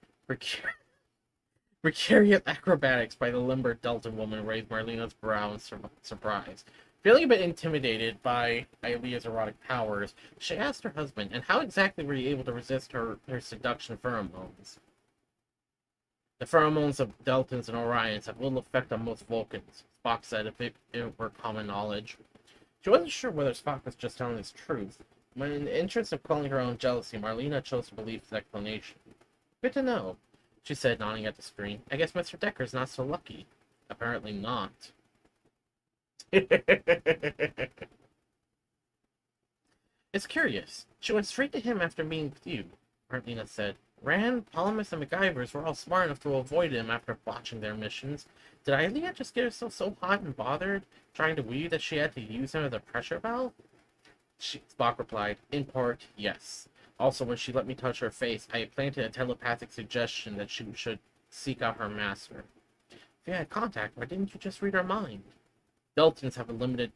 precarious acrobatics by the limber Delta woman raised Marlena's brow in surprise. Feeling a bit intimidated by Ilea's erotic powers, she asked her husband, and how exactly were you able to resist her seduction pheromones? The pheromones of Deltans and Orions have little effect on most Vulcans, Spock said, if it were common knowledge. She wasn't sure whether Spock was just telling his truth, but in the interest of quelling her own jealousy, Marlena chose to believe his explanation. Good to know, she said, nodding at the screen. I guess Mr. Decker's not so lucky. Apparently not. It's curious. She went straight to him after meeting with you, Marlena said. Rand, Polymus, and MacGyvers were all smart enough to avoid him after botching their missions. Did Ilea just get herself so hot and bothered, trying to woo that she had to use him as a pressure valve? Spock replied, in part, yes. Also, when she let me touch her face, I planted a telepathic suggestion that she should seek out her master. If you had contact, why didn't you just read her mind? Deltans have a limited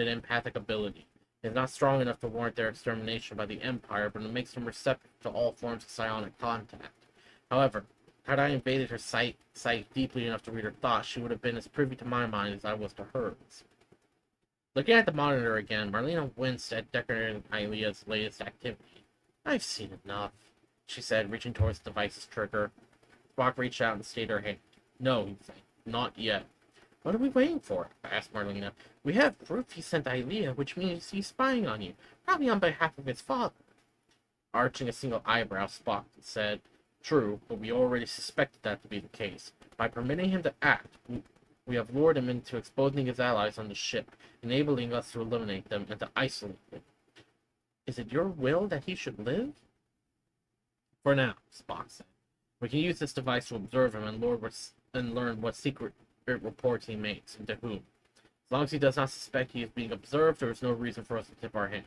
empathic ability. It is not strong enough to warrant their extermination by the Empire, but it makes them receptive to all forms of psionic contact. However, had I invaded her sight deeply enough to read her thoughts, she would have been as privy to my mind as I was to hers. Looking at the monitor again, Marlena winced at Decker and Ilea's latest activity. I've seen enough, she said, reaching towards the device's trigger. Spock reached out and stayed her hand. No, he said, not yet. What are we waiting for? Asked Marlena. We have proof he sent Ilea, which means he's spying on you, probably on behalf of his father. Arching a single eyebrow, Spock said, "True, but we already suspected that to be the case. By permitting him to act, we have lured him into exposing his allies on the ship, enabling us to eliminate them and to isolate them. Is it your will that he should live?" "For now," Spock said. "We can use this device to observe him and learn what secret reports he makes, and to whom. As long as he does not suspect he is being observed, there is no reason for us to tip our hand."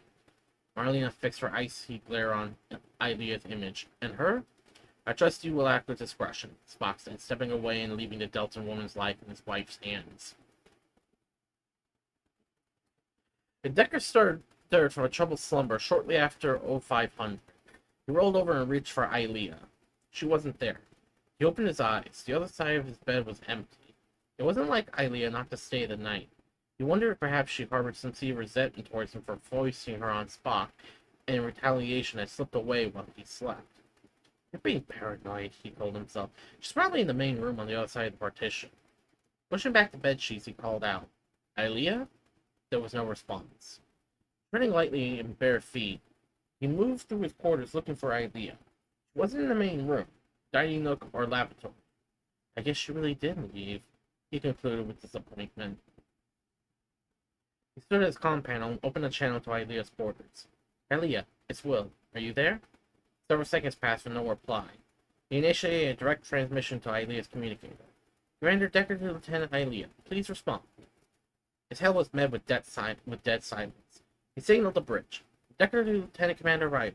Marlena fixed her icy glare on Ilea's image. "And her? I trust you will act with discretion," Spock said, stepping away and leaving the Deltan woman's life in his wife's hands. Decker stirred from a troubled slumber shortly after 0500. He rolled over and reached for Ilea. She wasn't there. He opened his eyes. The other side of his bed was empty. It wasn't like Ilea not to stay the night. He wondered if perhaps she harbored some seed of resentment towards him for foisting her on Spock, and in retaliation had slipped away while he slept. "You're being paranoid," he told himself. "She's probably in the main room on the other side of the partition." Pushing back the bed sheets, he called out, "Ilea?" There was no response. Treading lightly in bare feet, he moved through his quarters looking for Ilea. She wasn't in the main room, dining nook, or lavatory. "I guess she really did leave," he concluded with disappointment. He stood at his comm panel and opened a channel to Ilea's quarters. "Ilea, it's Will. Are you there?" Several seconds passed with no reply. He initiated a direct transmission to Ilea's communicator. "Commander Decker to Lieutenant Ilea. Please respond." His hail was met with dead silence. He signaled the bridge. "Decker to Lieutenant Commander Riley."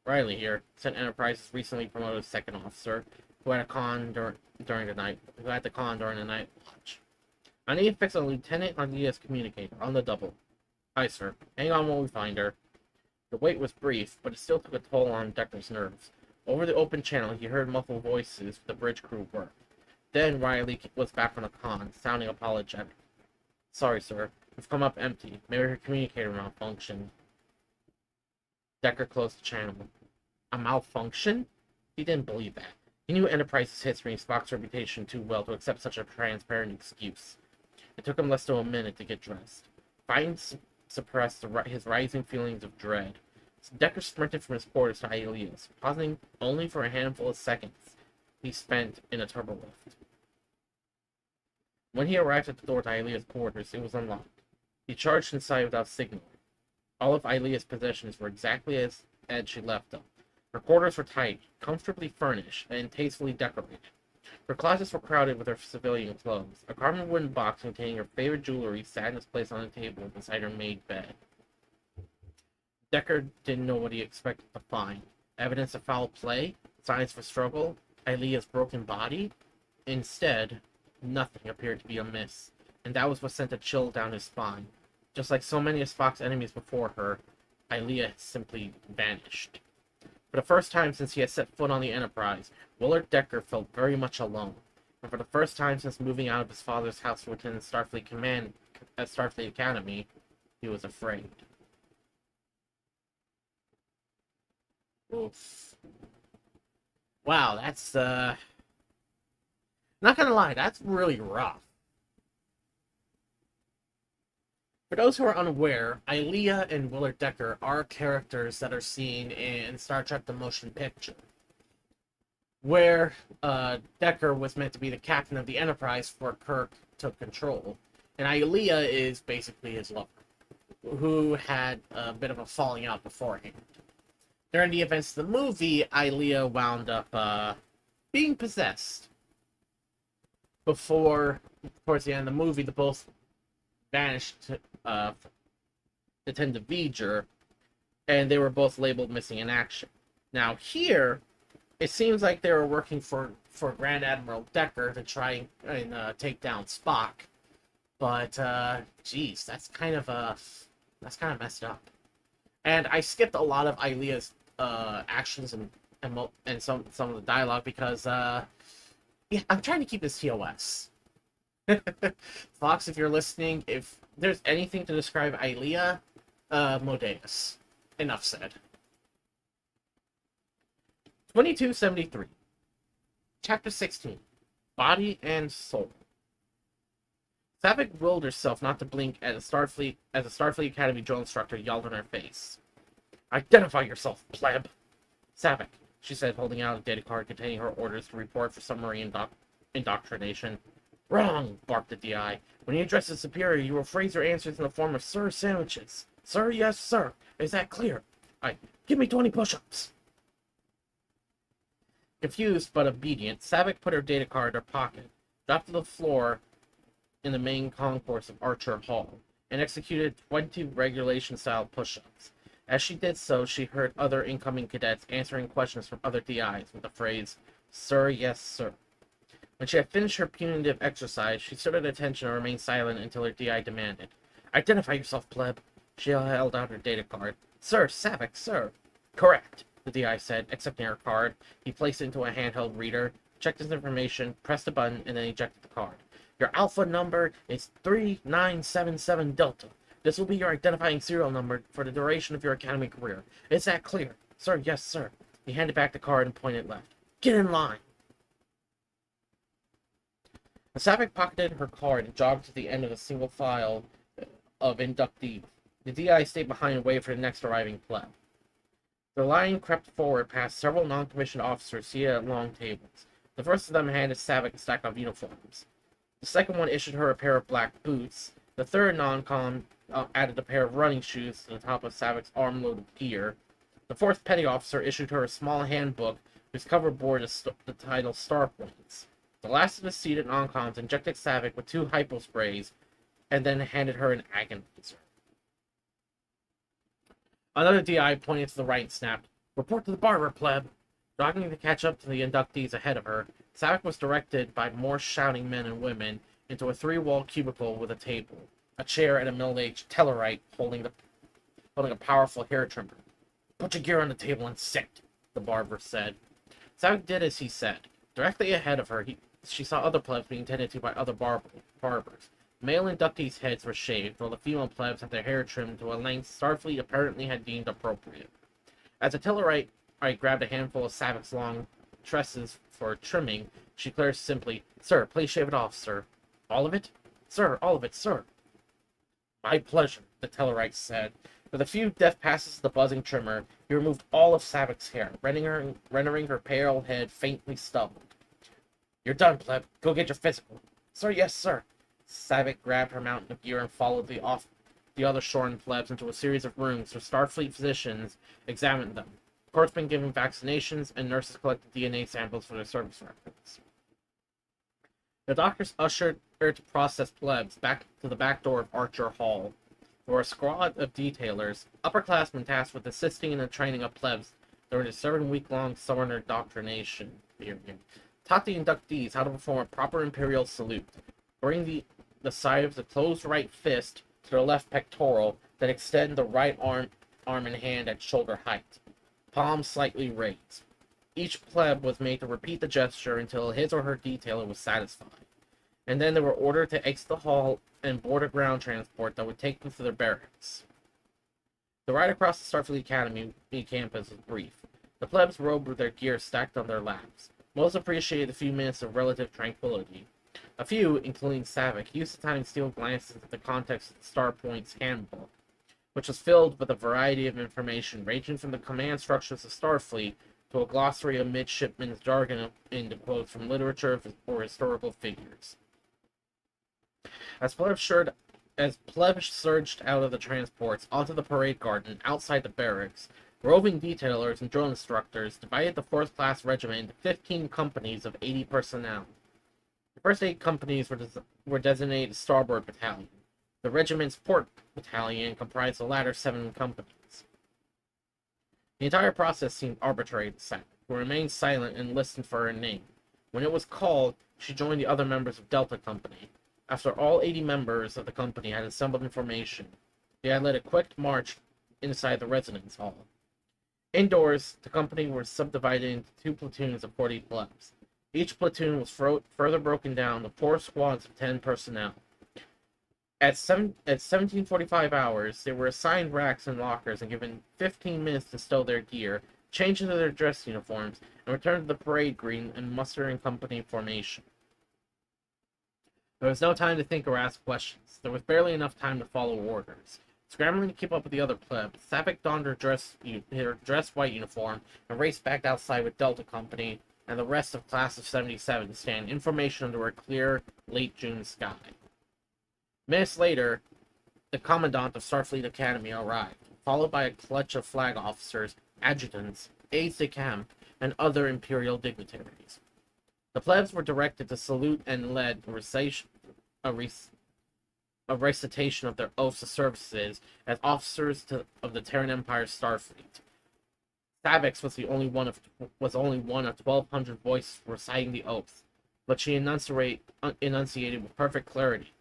"Riley here," said Enterprise's recently promoted second officer, who had the con during the night watch. "I need to fix a Lieutenant Ilea's communicator on the double." "Aye, sir. Hang on while we find her." The wait was brief, but it still took a toll on Decker's nerves. Over the open channel, he heard muffled voices the bridge crew were. Then Riley was back on the con, sounding apologetic. "Sorry, sir. We've come up empty. Maybe her communicator malfunctioned." Decker closed the channel. A malfunction? He didn't believe that. He knew Enterprise's history and Spock's reputation too well to accept such a transparent excuse. It took him less than a minute to get dressed. Fighting suppressed his rising feelings of dread. So Decker sprinted from his quarters to Ilea's, pausing only for a handful of seconds he spent in a turbolift. When he arrived at the door to Ilea's quarters, it was unlocked. He charged inside without signaling. All of Ilea's possessions were exactly as she left them. Her quarters were tight, comfortably furnished, and tastefully decorated. Her closets were crowded with her civilian clothes. A carved wooden box containing her favorite jewelry sat in its place on the table beside her made bed. Decker didn't know what he expected to find. Evidence of foul play? Signs of struggle? Ilea's broken body? Instead, nothing appeared to be amiss, and that was what sent a chill down his spine. Just like so many of Spock's enemies before her, Ilea had simply vanished. For the first time since he had set foot on the Enterprise, Willard Decker felt very much alone. And for the first time since moving out of his father's house to attend Starfleet Academy, he was afraid. Oof. Wow, that's, not gonna lie, that's really rough. For those who are unaware, Ilea and Willard Decker are characters that are seen in Star Trek The Motion Picture, where Decker was meant to be the captain of the Enterprise before Kirk took control, and Ilea is basically his lover, who had a bit of a falling out beforehand. During the events of the movie, Ilea wound up being possessed. Before, towards the end of the movie, the both vanished to tend to V'ger, and they were both labeled missing in action. Now here, it seems like they were working for Grand Admiral Decker to try and take down Spock, but geez, that's kind of messed up. And I skipped a lot of Ilea's actions and some of the dialogue because yeah, I'm trying to keep this TOS. Fox, if you're listening, if there's anything to describe Ilea, Modeus. Enough said. 2273. Chapter 16. Body and Soul. Saavik willed herself not to blink as a Starfleet Academy drill instructor yelled in her face. "Identify yourself, pleb!" Savick, she said, holding out a data card containing her orders to report for submarine indoctrination. Wrong, barked the DI. When you address a superior, you will phrase your answers in the form of sir sandwiches. Sir, yes, sir. Is that clear? Give me 20 push-ups. Confused but obedient, Savick put her data card in her pocket, dropped to the floor in the main concourse of Archer Hall, and executed 20 regulation-style push-ups. As she did so, she heard other incoming cadets answering questions from other DIs with the phrase, "Sir, yes, sir." When she had finished her punitive exercise, she stood at attention and remained silent until her DI demanded, "Identify yourself, pleb." She held out her data card. "Sir, Savick, sir." "Correct," the DI said, accepting her card. He placed it into a handheld reader, checked his information, pressed a button, and then ejected the card. "Your alpha number is 3977 Delta. This will be your identifying serial number for the duration of your academy career. Is that clear?" "Sir, yes, sir." He handed back the card and pointed left. "Get in line." Savick pocketed her card and jogged to the end of the single file of inductees. The DI stayed behind and waited for the next arriving pleb. The line crept forward past several non-commissioned officers seated at long tables. The first of them handed Savick a stack of uniforms. The second one issued her a pair of black boots. The third non-com added a pair of running shoes to the top of Savick's armload of gear. The fourth petty officer issued her a small handbook whose cover bore the title Star Points. The last of the seated non-coms injected Savick with 2 hypo sprays and then handed her an agonizer. Another DI pointed to the right and snapped, "Report to the barber, pleb." Jogging to catch up to the inductees ahead of her, Savick was directed by more shouting men and women into a 3-wall cubicle with a table, a chair, and a middle-aged Tellarite holding a powerful hair trimmer. "Put your gear on the table and sit," the barber said. Savick did as he said. Directly ahead of her, she saw other plebs being tended to by other barbers. Male inductees' heads were shaved, while the female plebs had their hair trimmed to a length Starfleet apparently had deemed appropriate. As the Tellarite grabbed a handful of Savick's long tresses for trimming, she declared simply, "Sir, please shave it off, sir." "All of it?" "Sir, all of it, sir." "My pleasure," the Tellarite said. With a few deft passes of the buzzing trimmer, he removed all of Savick's hair, rendering her pale head faintly stubbled. "You're done, pleb. Go get your physical." "Sir, yes, sir." Savick grabbed her mountain of gear and followed the other shorn plebs into a series of rooms where Starfleet physicians examined them. Corpsmen giving vaccinations, and nurses collected DNA samples for their service records. The doctors ushered her to process plebs back to the back door of Archer Hall, where a squad of detailers, upperclassmen tasked with assisting in the training of plebs during the 7-week-long summer indoctrination period, taught the inductees how to perform a proper imperial salute. Bring the side of the closed right fist to the left pectoral, then extend the right arm and hand at shoulder height, palms slightly raised. Each pleb was made to repeat the gesture until his or her detailer was satisfied, and then they were ordered to exit the hall and board a ground transport that would take them to their barracks. The ride across the Starfleet Academy campus was brief. The plebs rode with their gear stacked on their laps. Most appreciated the few minutes of relative tranquility. A few, including Savick, used the time to steal glances at the context of the Star Points handbook, which was filled with a variety of information ranging from the command structures of Starfleet to a glossary of midshipmen's jargon into quotes from literature or historical figures. As plebs surged out of the transports onto the parade garden outside the barracks, roving detailers and drill instructors divided the 4th Class Regiment into 15 companies of 80 personnel. The first 8 companies were designated Starboard Battalion. The regiment's Port Battalion comprised the latter 7 companies. The entire process seemed arbitrary to Savick, who remained silent and listened for her name. When it was called, she joined the other members of Delta Company. After all 80 members of the company had assembled in formation, they had led a quick march inside the residence hall. Indoors, the company was subdivided into 2 platoons of 40 plebs. Each platoon was further broken down to 4 squads of 10 personnel. At 1745 hours, they were assigned racks and lockers and given 15 minutes to stow their gear, change into their dress uniforms, and return to the parade green and muster in company formation. There was no time to think or ask questions. There was barely enough time to follow orders. Scrambling to keep up with the other plebs, Savick donned her dress white uniform and raced back outside with Delta Company and the rest of Class of 77 to stand information under a clear, late June sky. Minutes later, the Commandant of Starfleet Academy arrived, followed by a clutch of flag officers, adjutants, aides-de-camp, and other Imperial dignitaries. The plebs were directed to salute and led a recitation of their oaths of services as officers of the Terran Empire's Starfleet. Savick's was only one of 1,200 voices reciting the oath, but she enunciated with perfect clarity,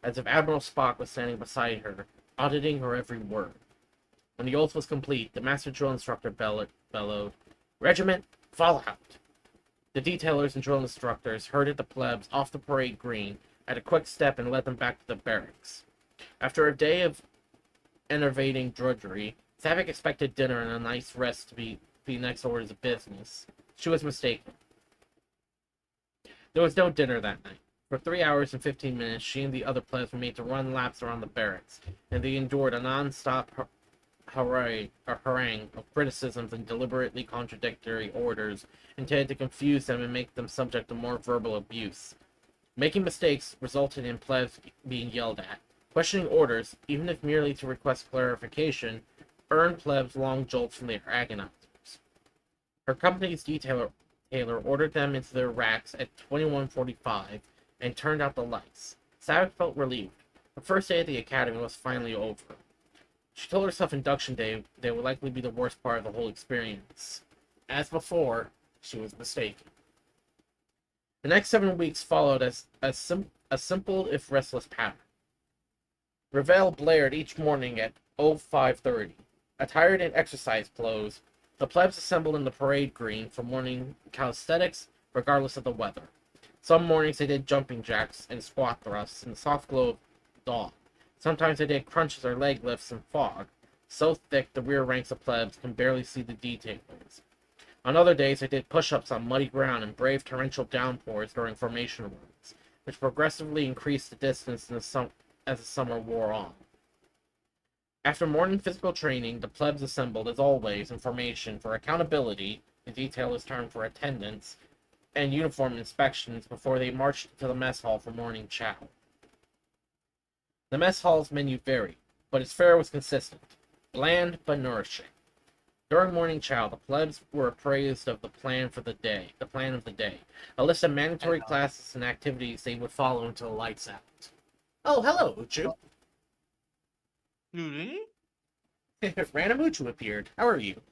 as if Admiral Spock was standing beside her, auditing her every word. When the oath was complete, the master drill instructor bellowed, "Regiment, fall out!" The detailers and drill instructors herded the plebs off the parade green at a quick step and led them back to the barracks. After a day of enervating drudgery, Savick expected dinner and a nice rest to be next orders of business. She was mistaken. There was no dinner that night. For 3 hours and 15 minutes, she and the other plebs were made to run laps around the barracks, and they endured a non-stop harangue of criticisms and deliberately contradictory orders intended to confuse them and make them subject to more verbal abuse. Making mistakes resulted in plebs being yelled at. Questioning orders, even if merely to request clarification, earned plebs long jolts from their agonizers. Her company's detailer ordered them into their racks at 21:45 and turned out the lights. Savick felt relieved. The first day at the academy was finally over. She told herself induction day would likely be the worst part of the whole experience. As before, she was mistaken. The next 7 weeks followed a simple if restless pattern. Reveille blared each morning at 05:30. Attired in exercise clothes, the plebs assembled in the parade green for morning calisthenics, regardless of the weather. Some mornings they did jumping jacks and squat thrusts in the soft glow of dawn. Sometimes they did crunches or leg lifts in fog, so thick the rear ranks of plebs can barely see the details. On other days, they did push-ups on muddy ground and braved torrential downpours during formation runs, which progressively increased the distance as the summer wore on. After morning physical training, the plebs assembled, as always, in formation for accountability, the detail is termed for attendance, and uniform inspections before they marched to the mess hall for morning chow. The mess hall's menu varied, but its fare was consistent, bland but nourishing. During morning chow, the plebs were appraised of the plan of the day, a list of mandatory classes and activities they would follow until the lights out. Oh, hello, Uchu. Really? Random Uchu appeared. How are you?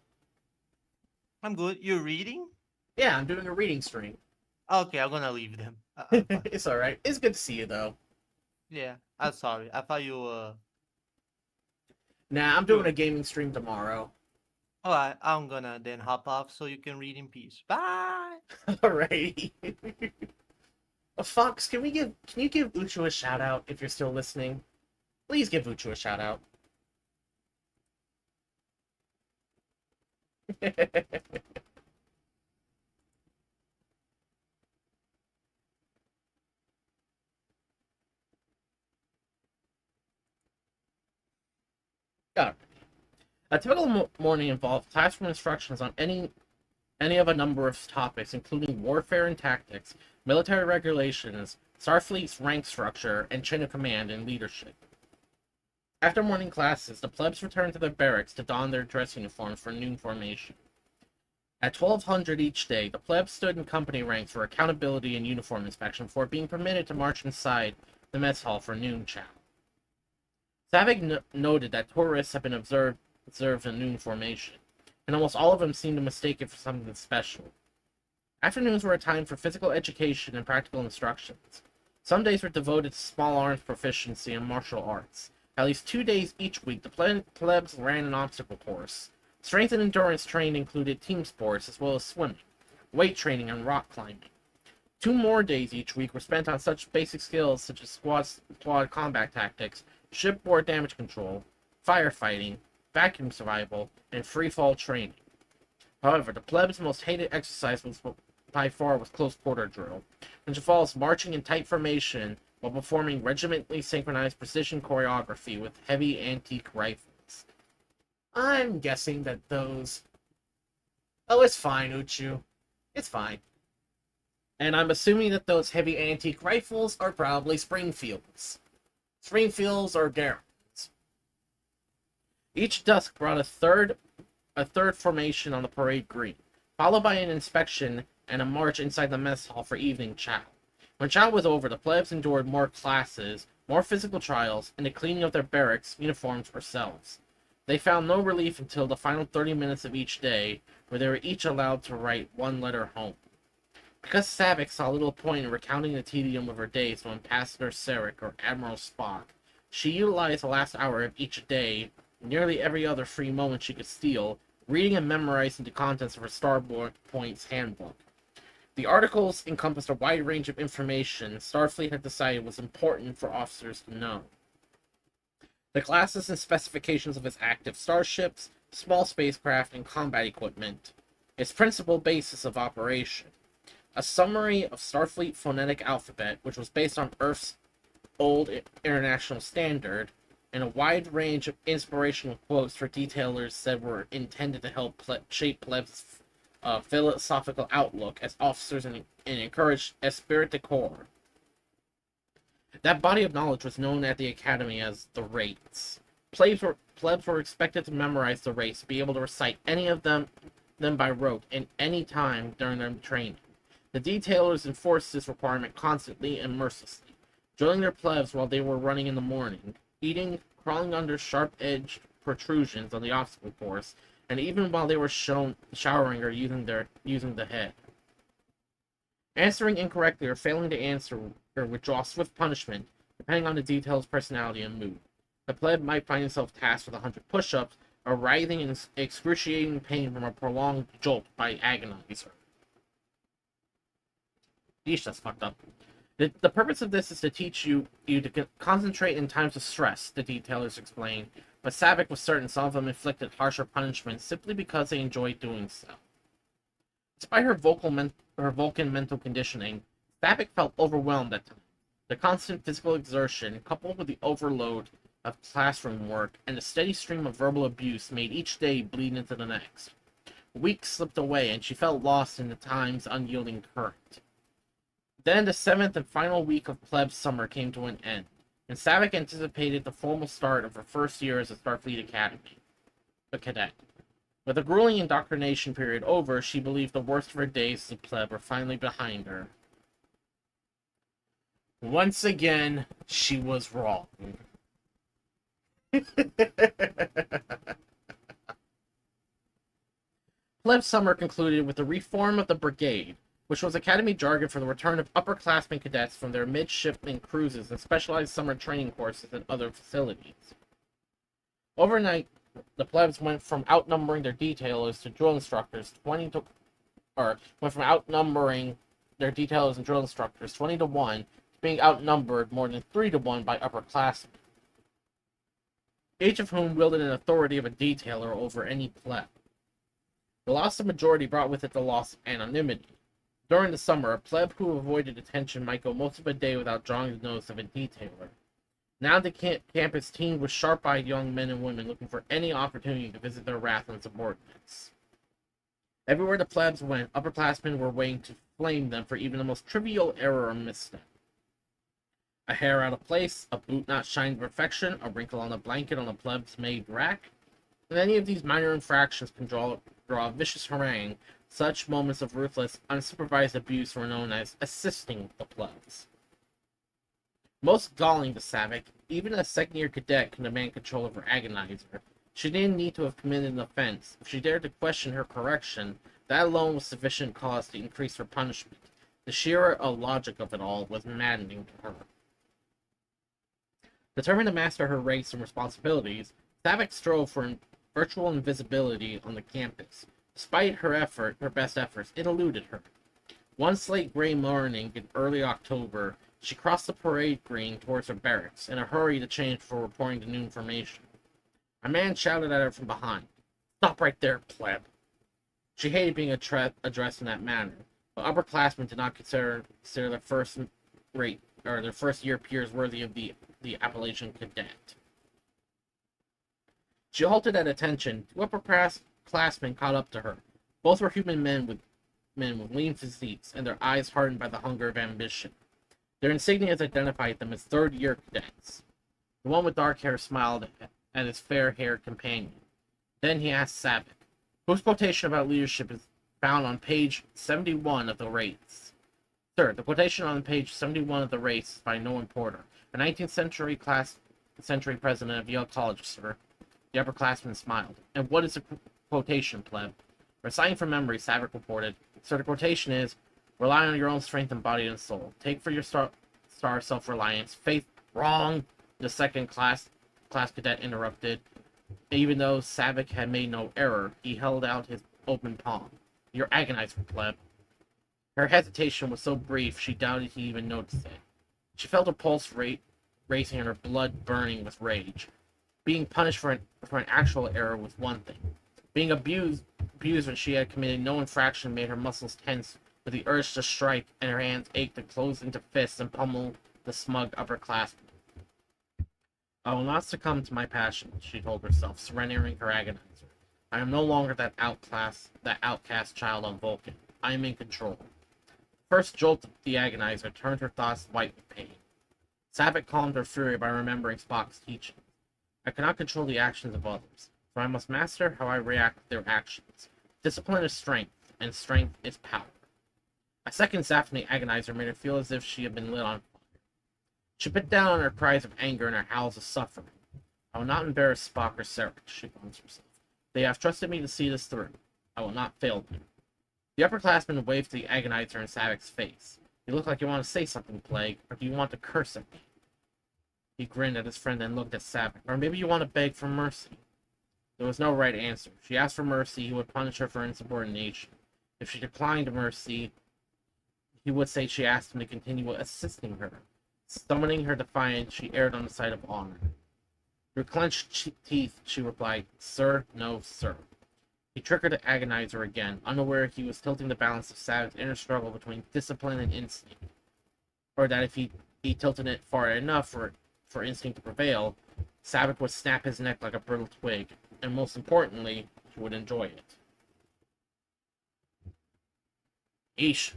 I'm good. You're reading? Yeah, I'm doing a reading stream. Okay, I'm gonna leave them. It's alright. It's good to see you, though. Yeah, I'm sorry. I thought you were... Nah, I'm doing a gaming stream tomorrow. Alright, I'm gonna then hop off so you can read in peace. Bye! Alrighty. Fox, can you give Uchu a shout out if you're still listening? Please give Uchu a shout out. A typical morning involved classroom instructions on any of a number of topics, including warfare and tactics, military regulations, Starfleet's rank structure, and chain of command and leadership. After morning classes, the plebs returned to their barracks to don their dress uniforms for noon formation. At 1200 each day, the plebs stood in company ranks for accountability and uniform inspection before being permitted to march inside the mess hall for noon chow. Savick noted that tourists have been observed in noon formation, and almost all of them seemed to mistake it for something special. Afternoons were a time for physical education and practical instructions. Some days were devoted to small arms proficiency and martial arts. At least 2 days each week, the plebs ran an obstacle course. Strength and endurance training included team sports as well as swimming, weight training, and rock climbing. 2 more days each week were spent on such basic skills such as squad combat tactics, shipboard damage control, firefighting, vacuum survival, and free-fall training. However, the plebs' most hated exercise was by far close quarter drill, which involves marching in tight formation while performing regimentally synchronized precision choreography with heavy antique rifles. I'm guessing that those... Oh, it's fine, Uchu. It's fine. And I'm assuming that those heavy antique rifles are probably Springfields. Springfields or Garrons. Each dusk brought a third formation on the parade green, followed by an inspection and a march inside the mess hall for evening chow. When chow was over, the plebs endured more classes, more physical trials, and the cleaning of their barracks, uniforms, or cells. They found no relief until the final 30 minutes of each day, where they were each allowed to write one letter home. Because Savick saw little point in recounting the tedium of her days when Ambassador Sarek or Admiral Spock, she utilized the last hour of each day, nearly every other free moment she could steal, reading and memorizing the contents of her Starpoint's handbook. The articles encompassed a wide range of information Starfleet had decided was important for officers to know. The classes and specifications of its active starships, small spacecraft, and combat equipment, its principal basis of operation. A summary of Starfleet phonetic alphabet, which was based on Earth's old international standard, and a wide range of inspirational quotes for detailers that were intended to help shape plebs' philosophical outlook as officers and encourage esprit de corps. That body of knowledge was known at the Academy as the rates. Plebs were expected to memorize the rates, be able to recite any of them by rote at any time during their training. The detailers enforced this requirement constantly and mercilessly, drilling their plebs while they were running in the morning, eating, crawling under sharp-edged protrusions on the obstacle course, and even while they were showering or using the head. Answering incorrectly or failing to answer would draw swift punishment, depending on the detail's personality and mood. The pleb might find himself tasked with 100 push-ups, or writhing in excruciating pain from a prolonged jolt by agonizer. Yeesh, that's fucked up. The purpose of this is to teach you to concentrate in times of stress, the detailers explained, but Savick was certain some of them inflicted harsher punishments simply because they enjoyed doing so. Despite her Vulcan mental conditioning, Savick felt overwhelmed at times. The constant physical exertion, coupled with the overload of classroom work and the steady stream of verbal abuse, made each day bleed into the next. Weeks slipped away, and she felt lost in the time's unyielding current. Then the 7th and final week of pleb's summer came to an end, and Savick anticipated the formal start of her first year as a Starfleet Academy, a cadet. With the grueling indoctrination period over, she believed the worst of her days as a pleb were finally behind her. Once again, she was wrong. Pleb summer concluded with the reform of the brigade, which was Academy jargon for the return of upperclassmen cadets from their midshipman cruises and specialized summer training courses at other facilities. Overnight, the plebs went from outnumbering their detailers to drill instructors 20 to 1 to being outnumbered more than 3 to 1 by upperclassmen, each of whom wielded an authority of a detailer over any pleb. The loss of majority brought with it the loss of anonymity. During the summer, a pleb who avoided attention might go most of a day without drawing the notice of a detailer. Now the campus teemed with sharp-eyed young men and women looking for any opportunity to visit their wrathful subordinates. Everywhere the plebs went, upperclassmen were waiting to flame them for even the most trivial error or misstep. A hair out of place, a boot not shined to perfection, a wrinkle on the blanket on the pleb's made rack, and any of these minor infractions can draw a vicious harangue. Such moments of ruthless, unsupervised abuse were known as assisting the plebs. Most galling to Savick, even a second-year cadet can demand control of her agonizer. She didn't need to have committed an offense. If she dared to question her correction, that alone was sufficient cause to increase her punishment. The sheer illogic of it all was maddening to her. Determined to master her race and responsibilities, Savick strove for virtual invisibility on the campus. Despite her best efforts, it eluded her. One slate gray morning in early October, she crossed the parade green towards her barracks, in a hurry to change before reporting the new information. A man shouted at her from behind. "Stop right there, pleb." She hated being addressed in that manner, but upperclassmen did not consider their first-rate their first year peers worthy of the appellation cadet. She halted at attention. Two upperclassmen caught up to her. Both were human men with lean physiques, and their eyes hardened by the hunger of ambition. Their insignias identified them as third-year cadets. The one with dark hair smiled at his fair-haired companion. Then he asked Savick, whose quotation about leadership is found on page 71 of the rates. Sir, the quotation on page 71 of the rates is by Nolan Porter, a 19th century president of Yale College, sir. The upperclassman smiled. And what is the quotation, pleb? Reciting from memory, Savick reported. So the quotation is, rely on your own strength in body and soul. Take for your star self-reliance. Faith, wrong, the second class cadet interrupted. Even though Savick had made no error, he held out his open palm. You're agonizing, pleb. Her hesitation was so brief, she doubted he even noticed it. She felt her pulse racing and her blood burning with rage. Being punished for an actual error was one thing. Being abused when she had committed no infraction made her muscles tense with the urge to strike, and her hands ached to close into fists and pummel the smug upperclassman. I will not succumb to my passion, she told herself, surrendering her agonizer. I am no longer that outcast child on Vulcan. I am in control. The first jolt of the agonizer turned her thoughts white with pain. Savick calmed her fury by remembering Spock's teaching. I cannot control the actions of others, so I must master how I react to their actions. Discipline is strength, and strength is power. A second zap from the agonizer made her feel as if she had been lit on fire. She put down on her cries of anger and her howls of suffering. I will not embarrass Spock or Sarek, she promised herself. They have trusted me to see this through. I will not fail them. The upperclassman waved the agonizer in Savick's face. You look like you want to say something, Plague, or do you want to curse at me? He grinned at his friend and looked at Savick. Or maybe you want to beg for mercy. There was no right answer. If she asked for mercy, he would punish her for insubordination. If she declined mercy, he would say she asked him to continue assisting her. Summoning her defiance, she erred on the side of honor. Through clenched teeth, she replied, Sir, no, sir. He triggered the agonizer again, unaware he was tilting the balance of Savick's inner struggle between discipline and instinct. Or that if he tilted it far enough for instinct to prevail, Savick would snap his neck like a brittle twig, and most importantly, he would enjoy it. Eesh.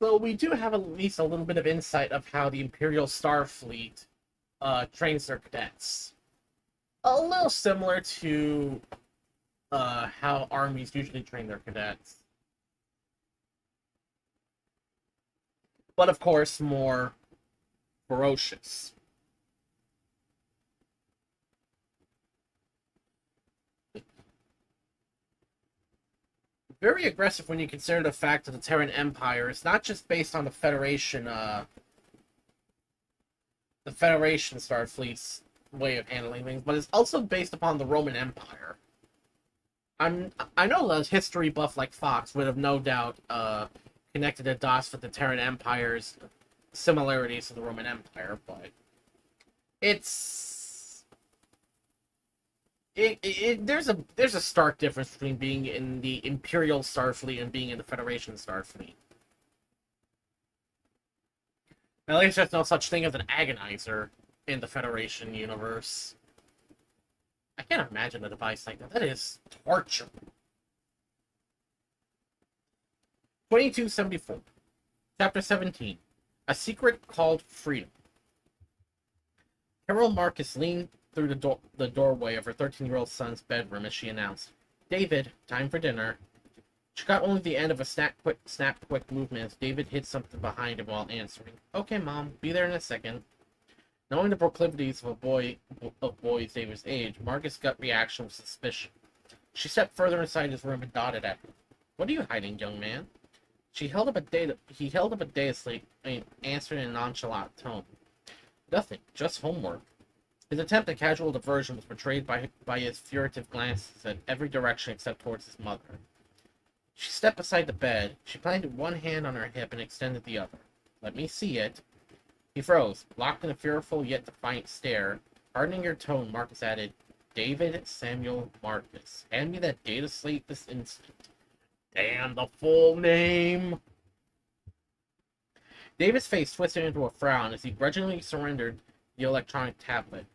So we do have at least a little bit of insight of how the Imperial Starfleet trains their cadets. A little similar to how armies usually train their cadets. But of course, more ferocious. Very aggressive when you consider the fact that the Terran Empire is not just based on the Federation Starfleet's way of handling things, but it's also based upon the Roman Empire. I know the history buff like Fox would have no doubt connected the dots with the Terran Empire's similarities to the Roman Empire, but there's a stark difference between being in the Imperial Starfleet and being in the Federation Starfleet. At least there's no such thing as an agonizer in the Federation universe. I can't imagine a device like that. That is torture. 2274. Chapter 17. A Secret Called Freedom. Carol Marcus leaned through the doorway of her 13-year-old son's bedroom as she announced, David, time for dinner. She got only the end of a snap quick movement as David hid something behind him while answering. Okay, Mom, be there in a second. Knowing the proclivities of boys David's age, Marcus' gut reaction was suspicion. She stepped further inside his room and dotted at him. What are you hiding, young man? He held up a data slate and answered in a nonchalant tone. Nothing, just homework. His attempt at casual diversion was betrayed by his furtive glances in every direction except towards his mother. She stepped beside the bed. She planted one hand on her hip and extended the other. Let me see it. He froze, locked in a fearful yet defiant stare. Hardening her tone, Marcus added, David Samuel Marcus, hand me that data slate this instant. Damn the full name. David's face twisted into a frown as he grudgingly surrendered the electronic tablet.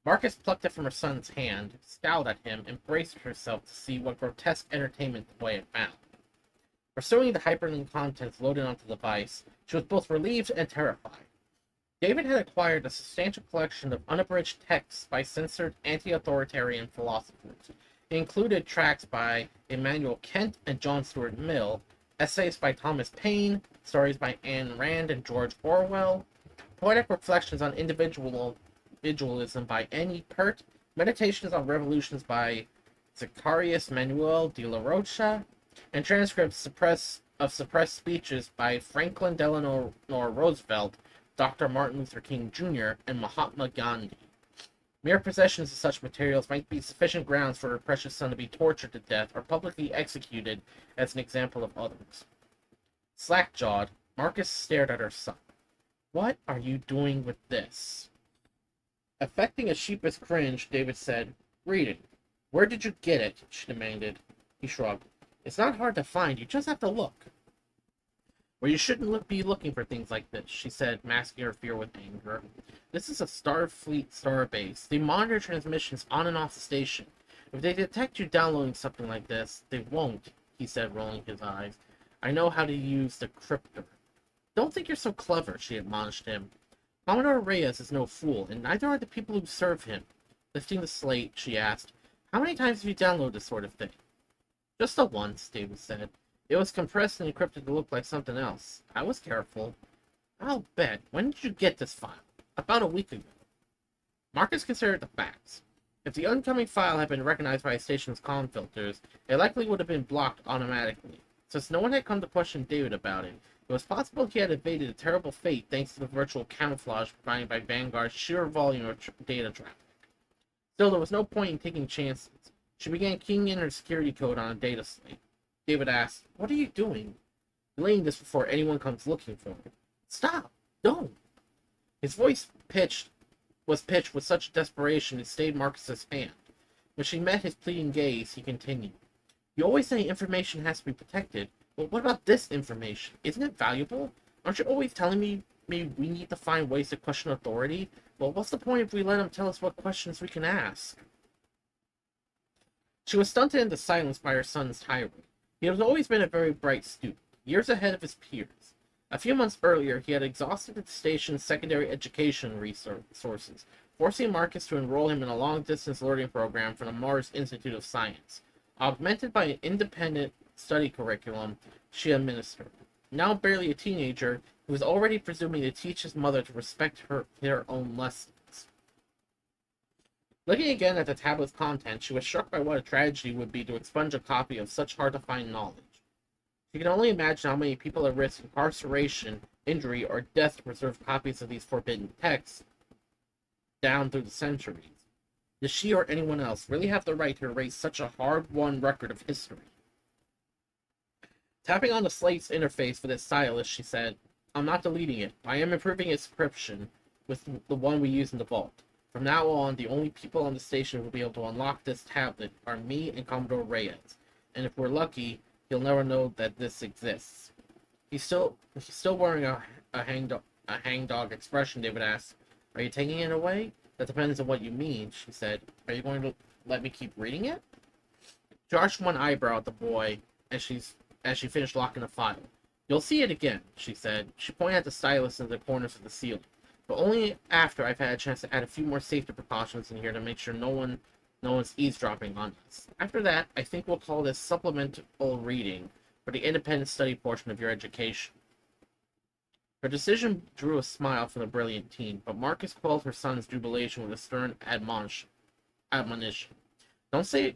Marcus plucked it from her son's hand, scowled at him, and braced herself to see what grotesque entertainment the boy had found. Pursuing the hyperlink contents loaded onto the device, she was both relieved and terrified. David had acquired a substantial collection of unabridged texts by censored anti-authoritarian philosophers. It included tracts by Immanuel Kant and John Stuart Mill, essays by Thomas Paine, stories by Ayn Rand and George Orwell, poetic reflections on individualism by N.E. Pert, meditations on revolutions by Zacharias Manuel de la Rocha, and transcripts of suppressed speeches by Franklin Delano Roosevelt, Dr. Martin Luther King Jr., and Mahatma Gandhi. Mere possessions of such materials might be sufficient grounds for her precious son to be tortured to death or publicly executed as an example of others. Slack-jawed, Marcus stared at her son. "What are you doing with this?" Affecting a sheepish cringe, David said, "Reading. Where did you get it?" she demanded. He shrugged. "It's not hard to find, you just have to look." "Well, you shouldn't be looking for things like this," she said, masking her fear with anger. "This is a Starfleet starbase. They monitor transmissions on and off the station. If they detect you downloading something like this, they won't," he said, rolling his eyes. "I know how to use the cryptor." "Don't think you're so clever," she admonished him. "Commodore Reyes is no fool, and neither are the people who serve him." Lifting the slate, she asked, "How many times have you downloaded this sort of thing?" "Just the once," David said. "It was compressed and encrypted to look like something else. I was careful." "I'll bet. When did you get this file?" "About a week ago." Marcus considered the facts. If the incoming file had been recognized by a station's comm filters, it likely would have been blocked automatically. Since no one had come to question David about it, it was possible he had evaded a terrible fate thanks to the virtual camouflage provided by Vanguard's sheer volume of data traffic. Still, there was no point in taking chances. She began keying in her security code on a data slate. David asked, "What are you doing?" "Delaying this before anyone comes looking for it." "Stop! Don't!" His voice was pitched with such desperation it stayed Marcus's hand. When she met his pleading gaze, he continued, "You always say information has to be protected. Well, what about this information? Isn't it valuable? Aren't you always telling me we need to find ways to question authority? Well, what's the point if we let him tell us what questions we can ask?" She was stunted into silence by her son's tirade. He had always been a very bright student, years ahead of his peers. A few months earlier, he had exhausted the station's secondary education resources, forcing Marcus to enroll him in a long-distance learning program from the Mars Institute of Science, augmented by an independent study curriculum she administered. Now barely a teenager, he was already presuming to teach his mother to respect their own lessons. Looking again at the tablet's contents, she was struck by what a tragedy would be to expunge a copy of such hard-to-find knowledge. She could only imagine how many people at risk incarceration, injury, or death to preserve copies of these forbidden texts down through the centuries. Does she or anyone else really have the right to erase such a hard-won record of history? Tapping on the slate's interface with its stylus, she said, "I'm not deleting it. I am improving its encryption with the one we use in the vault. From now on, the only people on the station who will be able to unlock this tablet are me and Commodore Reyes. And if we're lucky, he'll never know that this exists." He's still wearing a hangdog expression, David asked. "Are you taking it away?" "That depends on what you mean," she said. "Are you going to let me keep reading it?" She arched one eyebrow at the boy as she finished locking the file. "You'll see it again," she said. She pointed at the stylus in the corners of the ceiling. "But only after I've had a chance to add a few more safety precautions in here to make sure no one's eavesdropping on us. After that, I think we'll call this supplemental reading for the independent study portion of your education." Her decision drew a smile from the brilliant teen, but Marcus quelled her son's jubilation with a stern admonition. Don't say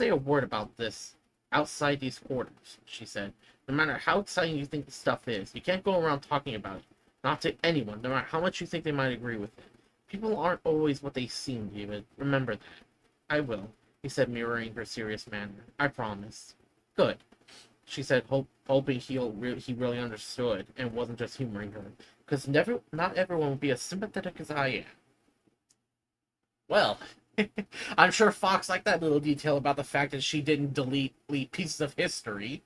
a word about this outside these quarters," she said. "No matter how exciting you think the stuff is, you can't go around talking about it. Not to anyone, no matter how much you think they might agree with it. People aren't always what they seem, David. Remember that." "I will," he said, mirroring her serious manner. "I promise." "Good," she said, hoping he really understood and wasn't just humoring her. "Because not everyone will be as sympathetic as I am." Well, I'm sure Fox liked that little detail about the fact that she didn't delete pieces of history.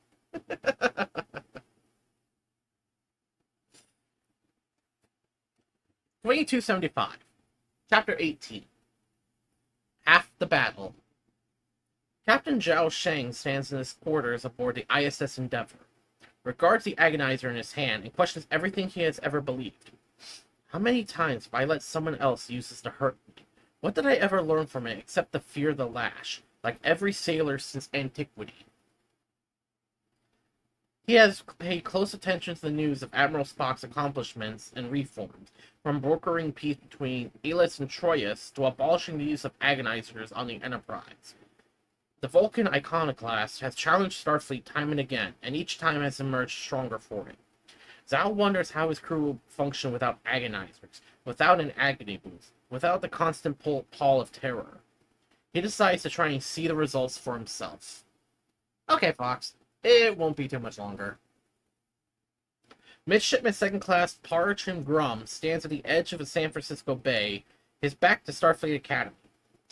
$22.75. Chapter 18. Half the Battle. Captain Zhao Sheng stands in his quarters aboard the ISS Endeavour, regards the agonizer in his hand, and questions everything he has ever believed. How many times have I let someone else use this to hurt me? What did I ever learn from it except the fear of the lash, like every sailor since antiquity? He has paid close attention to the news of Admiral Spock's accomplishments and reforms, from brokering peace between Alis and Troyes to abolishing the use of agonizers on the Enterprise. The Vulcan iconoclast has challenged Starfleet time and again, and each time has emerged stronger for it. Zhao wonders how his crew will function without agonizers, without an agony boost, without the constant pall of terror. He decides to try and see the results for himself. Okay, Fox. It won't be too much longer. Midshipman Second Class Parchin Grum stands at the edge of the San Francisco Bay, his back to Starfleet Academy.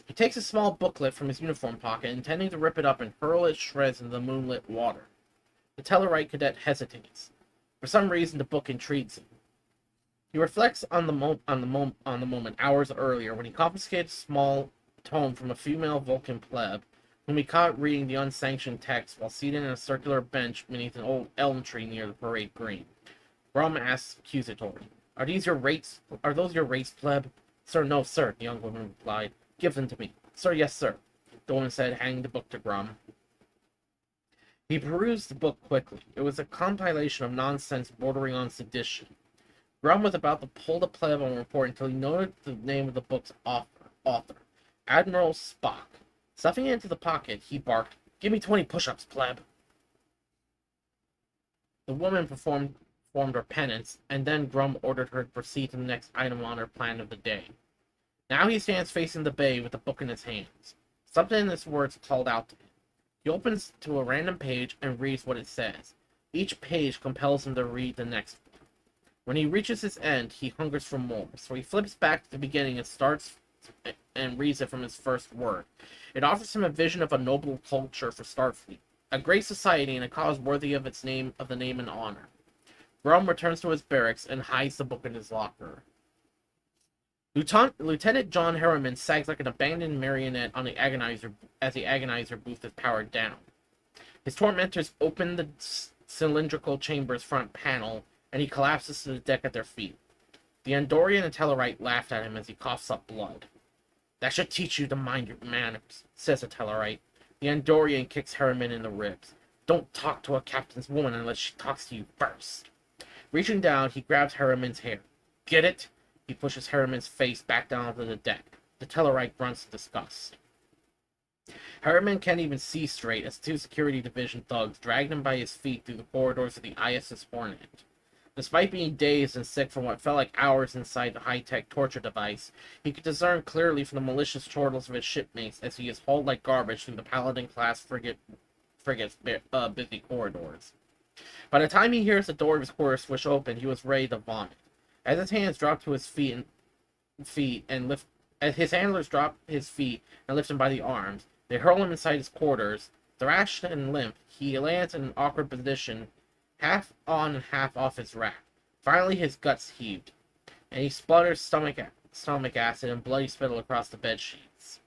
He takes a small booklet from his uniform pocket, intending to rip it up and hurl its shreds into the moonlit water. The Tellarite cadet hesitates. For some reason, the book intrigues him. He reflects on the moment hours earlier when he confiscated a small tome from a female Vulcan pleb, whom he caught reading the unsanctioned text while seated in a circular bench beneath an old elm tree near the parade green. Grum asks accusatory, Are those your rates, pleb? Sir, no, sir, the young woman replied. Give them to me. Sir, yes, sir, the woman said, handing the book to Grum. He perused the book quickly. It was a compilation of nonsense bordering on sedition. Grum was about to pull the pleb on report until he noted the name of the book's author, Admiral Spock. Stuffing it into the pocket, he barked, Give me 20 push-ups, pleb. The woman performed her penance, and then Grum ordered her to proceed to the next item on her plan of the day. Now he stands facing the bay with the book in his hands. Something in his words called out to him. He opens to a random page and reads what it says. Each page compels him to read the next one. When he reaches his end, he hungers for more, so he flips back to the beginning and starts and reads it from his first word. It offers him a vision of a noble culture for Starfleet, a great society and a cause worthy of the name and honor. Grum returns to his barracks and hides the book in his locker. Lieutenant John Harriman sags like an abandoned marionette on the agonizer as the agonizer booth is powered down. His tormentors open the cylindrical chamber's front panel, and he collapses to the deck at their feet. The Andorian and Tellarite laughed at him as he coughs up blood. That should teach you to mind your manners, says the Tellarite. The Andorian kicks Harriman in the ribs. Don't talk to a captain's woman unless she talks to you first. Reaching down, he grabs Harriman's hair. Get it? He pushes Harriman's face back down onto the deck. The Tellarite grunts in disgust. Harriman can't even see straight as two security division thugs drag him by his feet through the corridors of the ISS Hornet. Despite being dazed and sick from what felt like hours inside the high-tech torture device, he could discern clearly from the malicious chortles of his shipmates as he is hauled like garbage through the Paladin-class frigate's busy corridors. By the time he hears the door of his quarters swish open, he was ready to vomit. As his hands drop to his as his handlers drop his feet and lift him by the arms, they hurl him inside his quarters. Thrashed and limp, he lands in an awkward position, half on and half off his rack. Finally, his guts heaved, and he splutters stomach acid and bloody spittle across the bed sheets.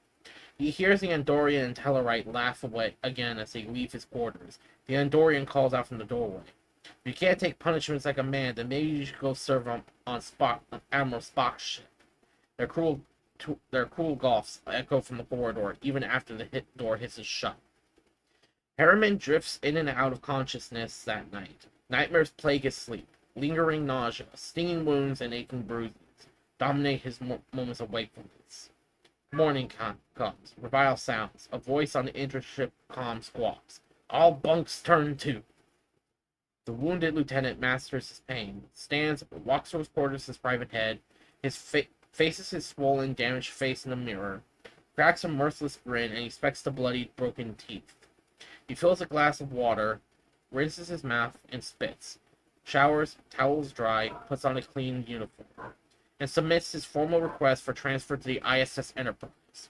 He hears the Andorian and Tellarite laugh away again as they leave his quarters. The Andorian calls out from the doorway. If you can't take punishments like a man, then maybe you should go serve on Admiral Spock's ship. Their cruel gulfs echo from the corridor, even after the door hisses shut. Harriman drifts in and out of consciousness that night. Nightmares plague his sleep. Lingering nausea, stinging wounds, and aching bruises dominate his moments of wakefulness. Morning comes. Revile sounds. A voice on the intership comm squawks. All bunks turn to. The wounded lieutenant masters his pain, stands, walks to his quarters, his private head, faces his swollen, damaged face in the mirror, cracks a merciless grin, and inspects the bloodied, broken teeth. He fills a glass of water, rinses his mouth, and spits, showers, towels dry, puts on a clean uniform, and submits his formal request for transfer to the ISS Enterprise.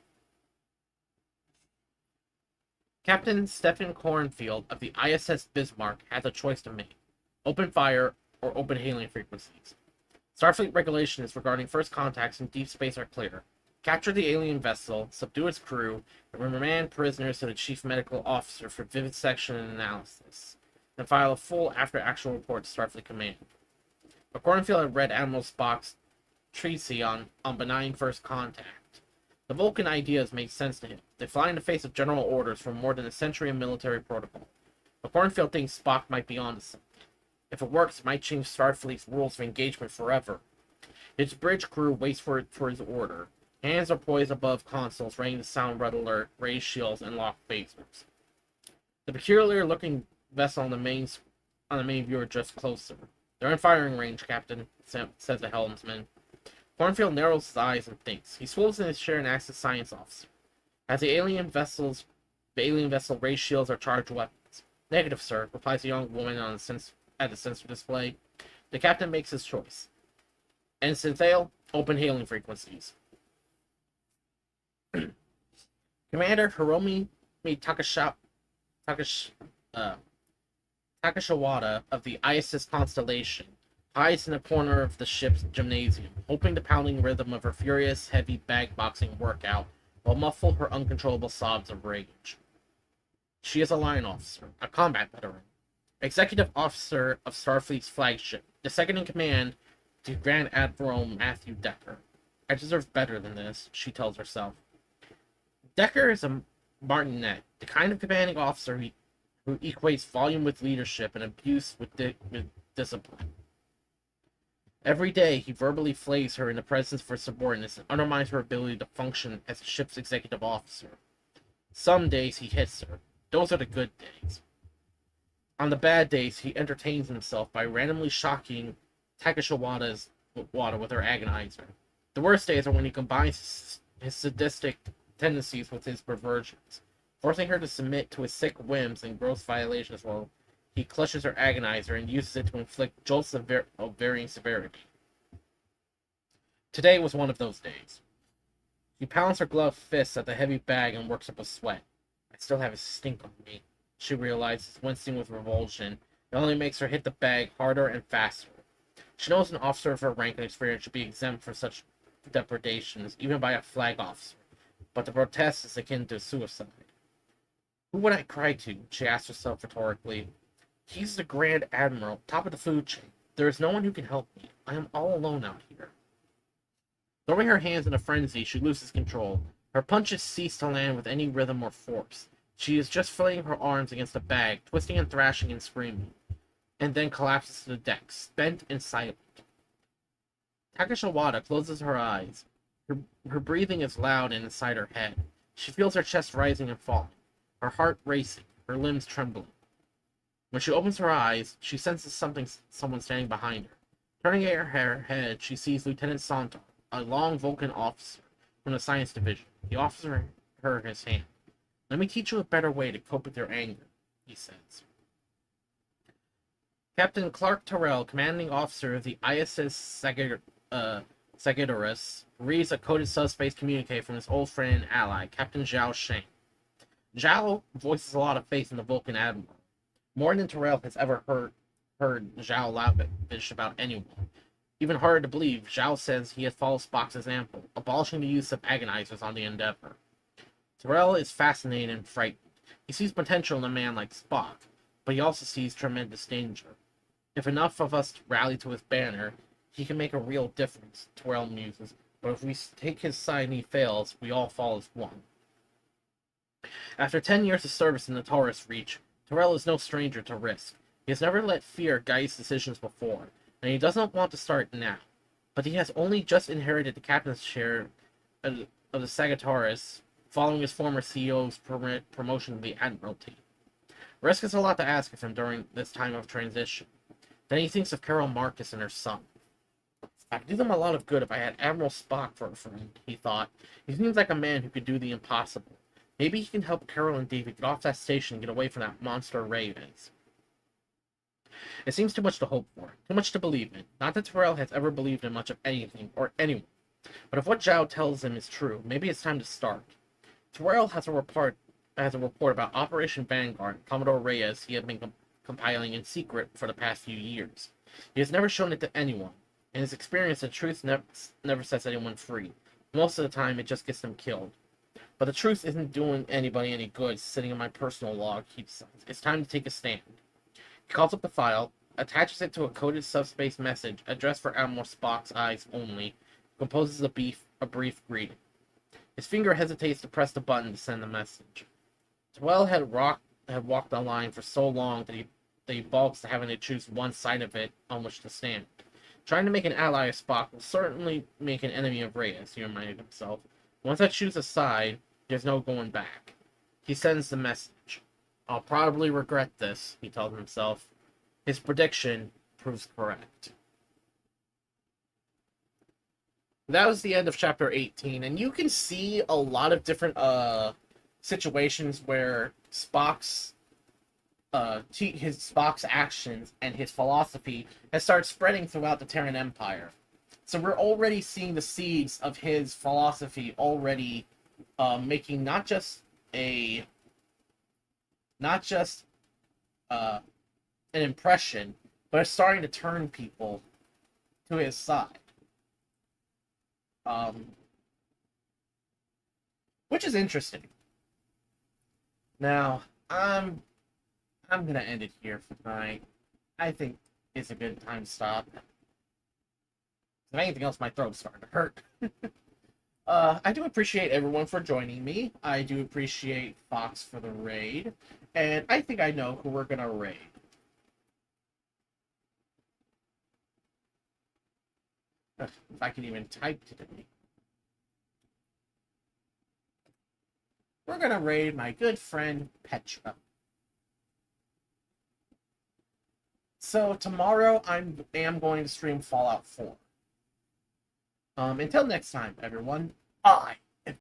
Captain Stephen Cornfield of the ISS Bismarck has a choice to make: open fire or open hailing frequencies. Starfleet regulations regarding first contacts in deep space are clear. Capture the alien vessel, subdue its crew, and remand prisoners to the chief medical officer for vivisection and analysis. Then file a full after-action report to Starfleet Command. But Cornfield had read Admiral Spock's treatise on benign first contact. The Vulcan ideas make sense to him. They fly in the face of general orders for more than a century of military protocol. But Cornfield thinks Spock might be onto something. If it works, it might change Starfleet's rules of engagement forever. His bridge crew waits for his order. Hands are poised above consoles, ready to sound red alert, raise shields, and lock phasers. The peculiar-looking vessel on the main viewer drifts closer. "They're in firing range, Captain," says the helmsman. Cornfield narrows his eyes and thinks. He swivels in his chair and asks the science officer, "Has the alien vessel raised shields or charged weapons?" "Negative, sir," replies the young woman at the sensor display. The captain makes his choice. Ensign Thale, open hailing frequencies. Commander Hiromi Takashawada of the ISS Constellation hides in a corner of the ship's gymnasium, hoping the pounding rhythm of her furious, heavy bag-boxing workout will muffle her uncontrollable sobs of rage. She is a line officer, a combat veteran, executive officer of Starfleet's flagship, the second in command to Grand Admiral Matthew Decker. "I deserve better than this," she tells herself. Decker is a martinet, the kind of commanding officer who equates volume with leadership and abuse with discipline. Every day, he verbally flays her in the presence of her subordinates and undermines her ability to function as the ship's executive officer. Some days, he hits her. Those are the good days. On the bad days, he entertains himself by randomly shocking Takashawada's water with her agonizer. The worst days are when he combines his sadistic tendencies with his perversions, forcing her to submit to his sick whims and gross violations while he clutches her agonizer and uses it to inflict jolts of varying severity. Today was one of those days. She pounds her gloved fists at the heavy bag and works up a sweat. "I still have a stink on me," she realizes, wincing with revulsion. It only makes her hit the bag harder and faster. She knows an officer of her rank and experience should be exempt from such depredations, even by a flag officer, but the protest is akin to suicide. Who would I cry to? She asks herself rhetorically. He's the Grand Admiral, top of the food chain. There is no one who can help me. I am all alone out here. Throwing her hands in a frenzy, she loses control. Her punches cease to land with any rhythm or force. She is just flailing her arms against the bag, twisting and thrashing and screaming, and then collapses to the deck, spent and silent. Takashawada closes her eyes. Her breathing is loud and inside her head. She feels her chest rising and falling, her heart racing, her limbs trembling. When she opens her eyes, she senses someone standing behind her. Turning her head, she sees Lieutenant Santar, a long Vulcan officer from the science division. He offers her his hand. "Let me teach you a better way to cope with your anger," he says. Captain Clark Terrell, commanding officer of the ISS Sagittarius, reads a coded subspace communique from his old friend and ally, Captain Zhao Sheng. Zhao voices a lot of faith in the Vulcan Admiral. More than Terrell has ever heard Zhao lavish about anyone. Even harder to believe, Zhao says he has followed Spock's example, abolishing the use of agonizers on the Endeavor. Terrell is fascinated and frightened. He sees potential in a man like Spock, but he also sees tremendous danger. If enough of us rally to his banner, he can make a real difference, Terrell muses, but if we take his side and he fails, we all fall as one. After 10 years of service in the Taurus Reach, Terrell is no stranger to risk. He has never let fear guide his decisions before, and he doesn't want to start now. But he has only just inherited the captain's chair of the Sagittarius, following his former CEO's promotion to the Admiralty. Risk is a lot to ask of him during this time of transition. Then he thinks of Carol Marcus and her son. "I could do them a lot of good if I had Admiral Spock for a friend," he thought. "He seems like a man who could do the impossible. Maybe he can help Carol and David get off that station and get away from that monster Ravens." It seems too much to hope for, too much to believe in. Not that Terrell has ever believed in much of anything or anyone. But if what Zhao tells him is true, maybe it's time to start. Terrell has a report has a report about Operation Vanguard, Commodore Reyes he had been compiling in secret for the past few years. He has never shown it to anyone. In his experience, the truth never sets anyone free. Most of the time, it just gets them killed. But the truth isn't doing anybody any good sitting in my personal log, he decides. It's time to take a stand. He calls up the file, attaches it to a coded subspace message addressed for Admiral Spock's eyes only, composes a brief greeting. His finger hesitates to press the button to send the message. Terrell had walked the line for so long that he balks to having to choose one side of it on which to stand. Trying to make an ally of Spock will certainly make an enemy of Reyes, he reminded himself. Once I choose a side, there's no going back. He sends the message. I'll probably regret this, he told himself. His prediction proves correct. That was the end of chapter 18, and you can see a lot of different situations where Spock's actions and his philosophy has started spreading throughout the Terran Empire. So we're already seeing the seeds of his philosophy already making not just an impression, but it's starting to turn people to his side. Which is interesting. Now, I'm gonna end it here for tonight. I think it's a good time to stop. If anything else, my throat's starting to hurt. I do appreciate everyone for joining me. I do appreciate Fox for the raid. And I think I know who we're gonna raid. If I can even type today. We're gonna raid my good friend Petra. So tomorrow I am going to stream Fallout 4. Until next time, everyone, I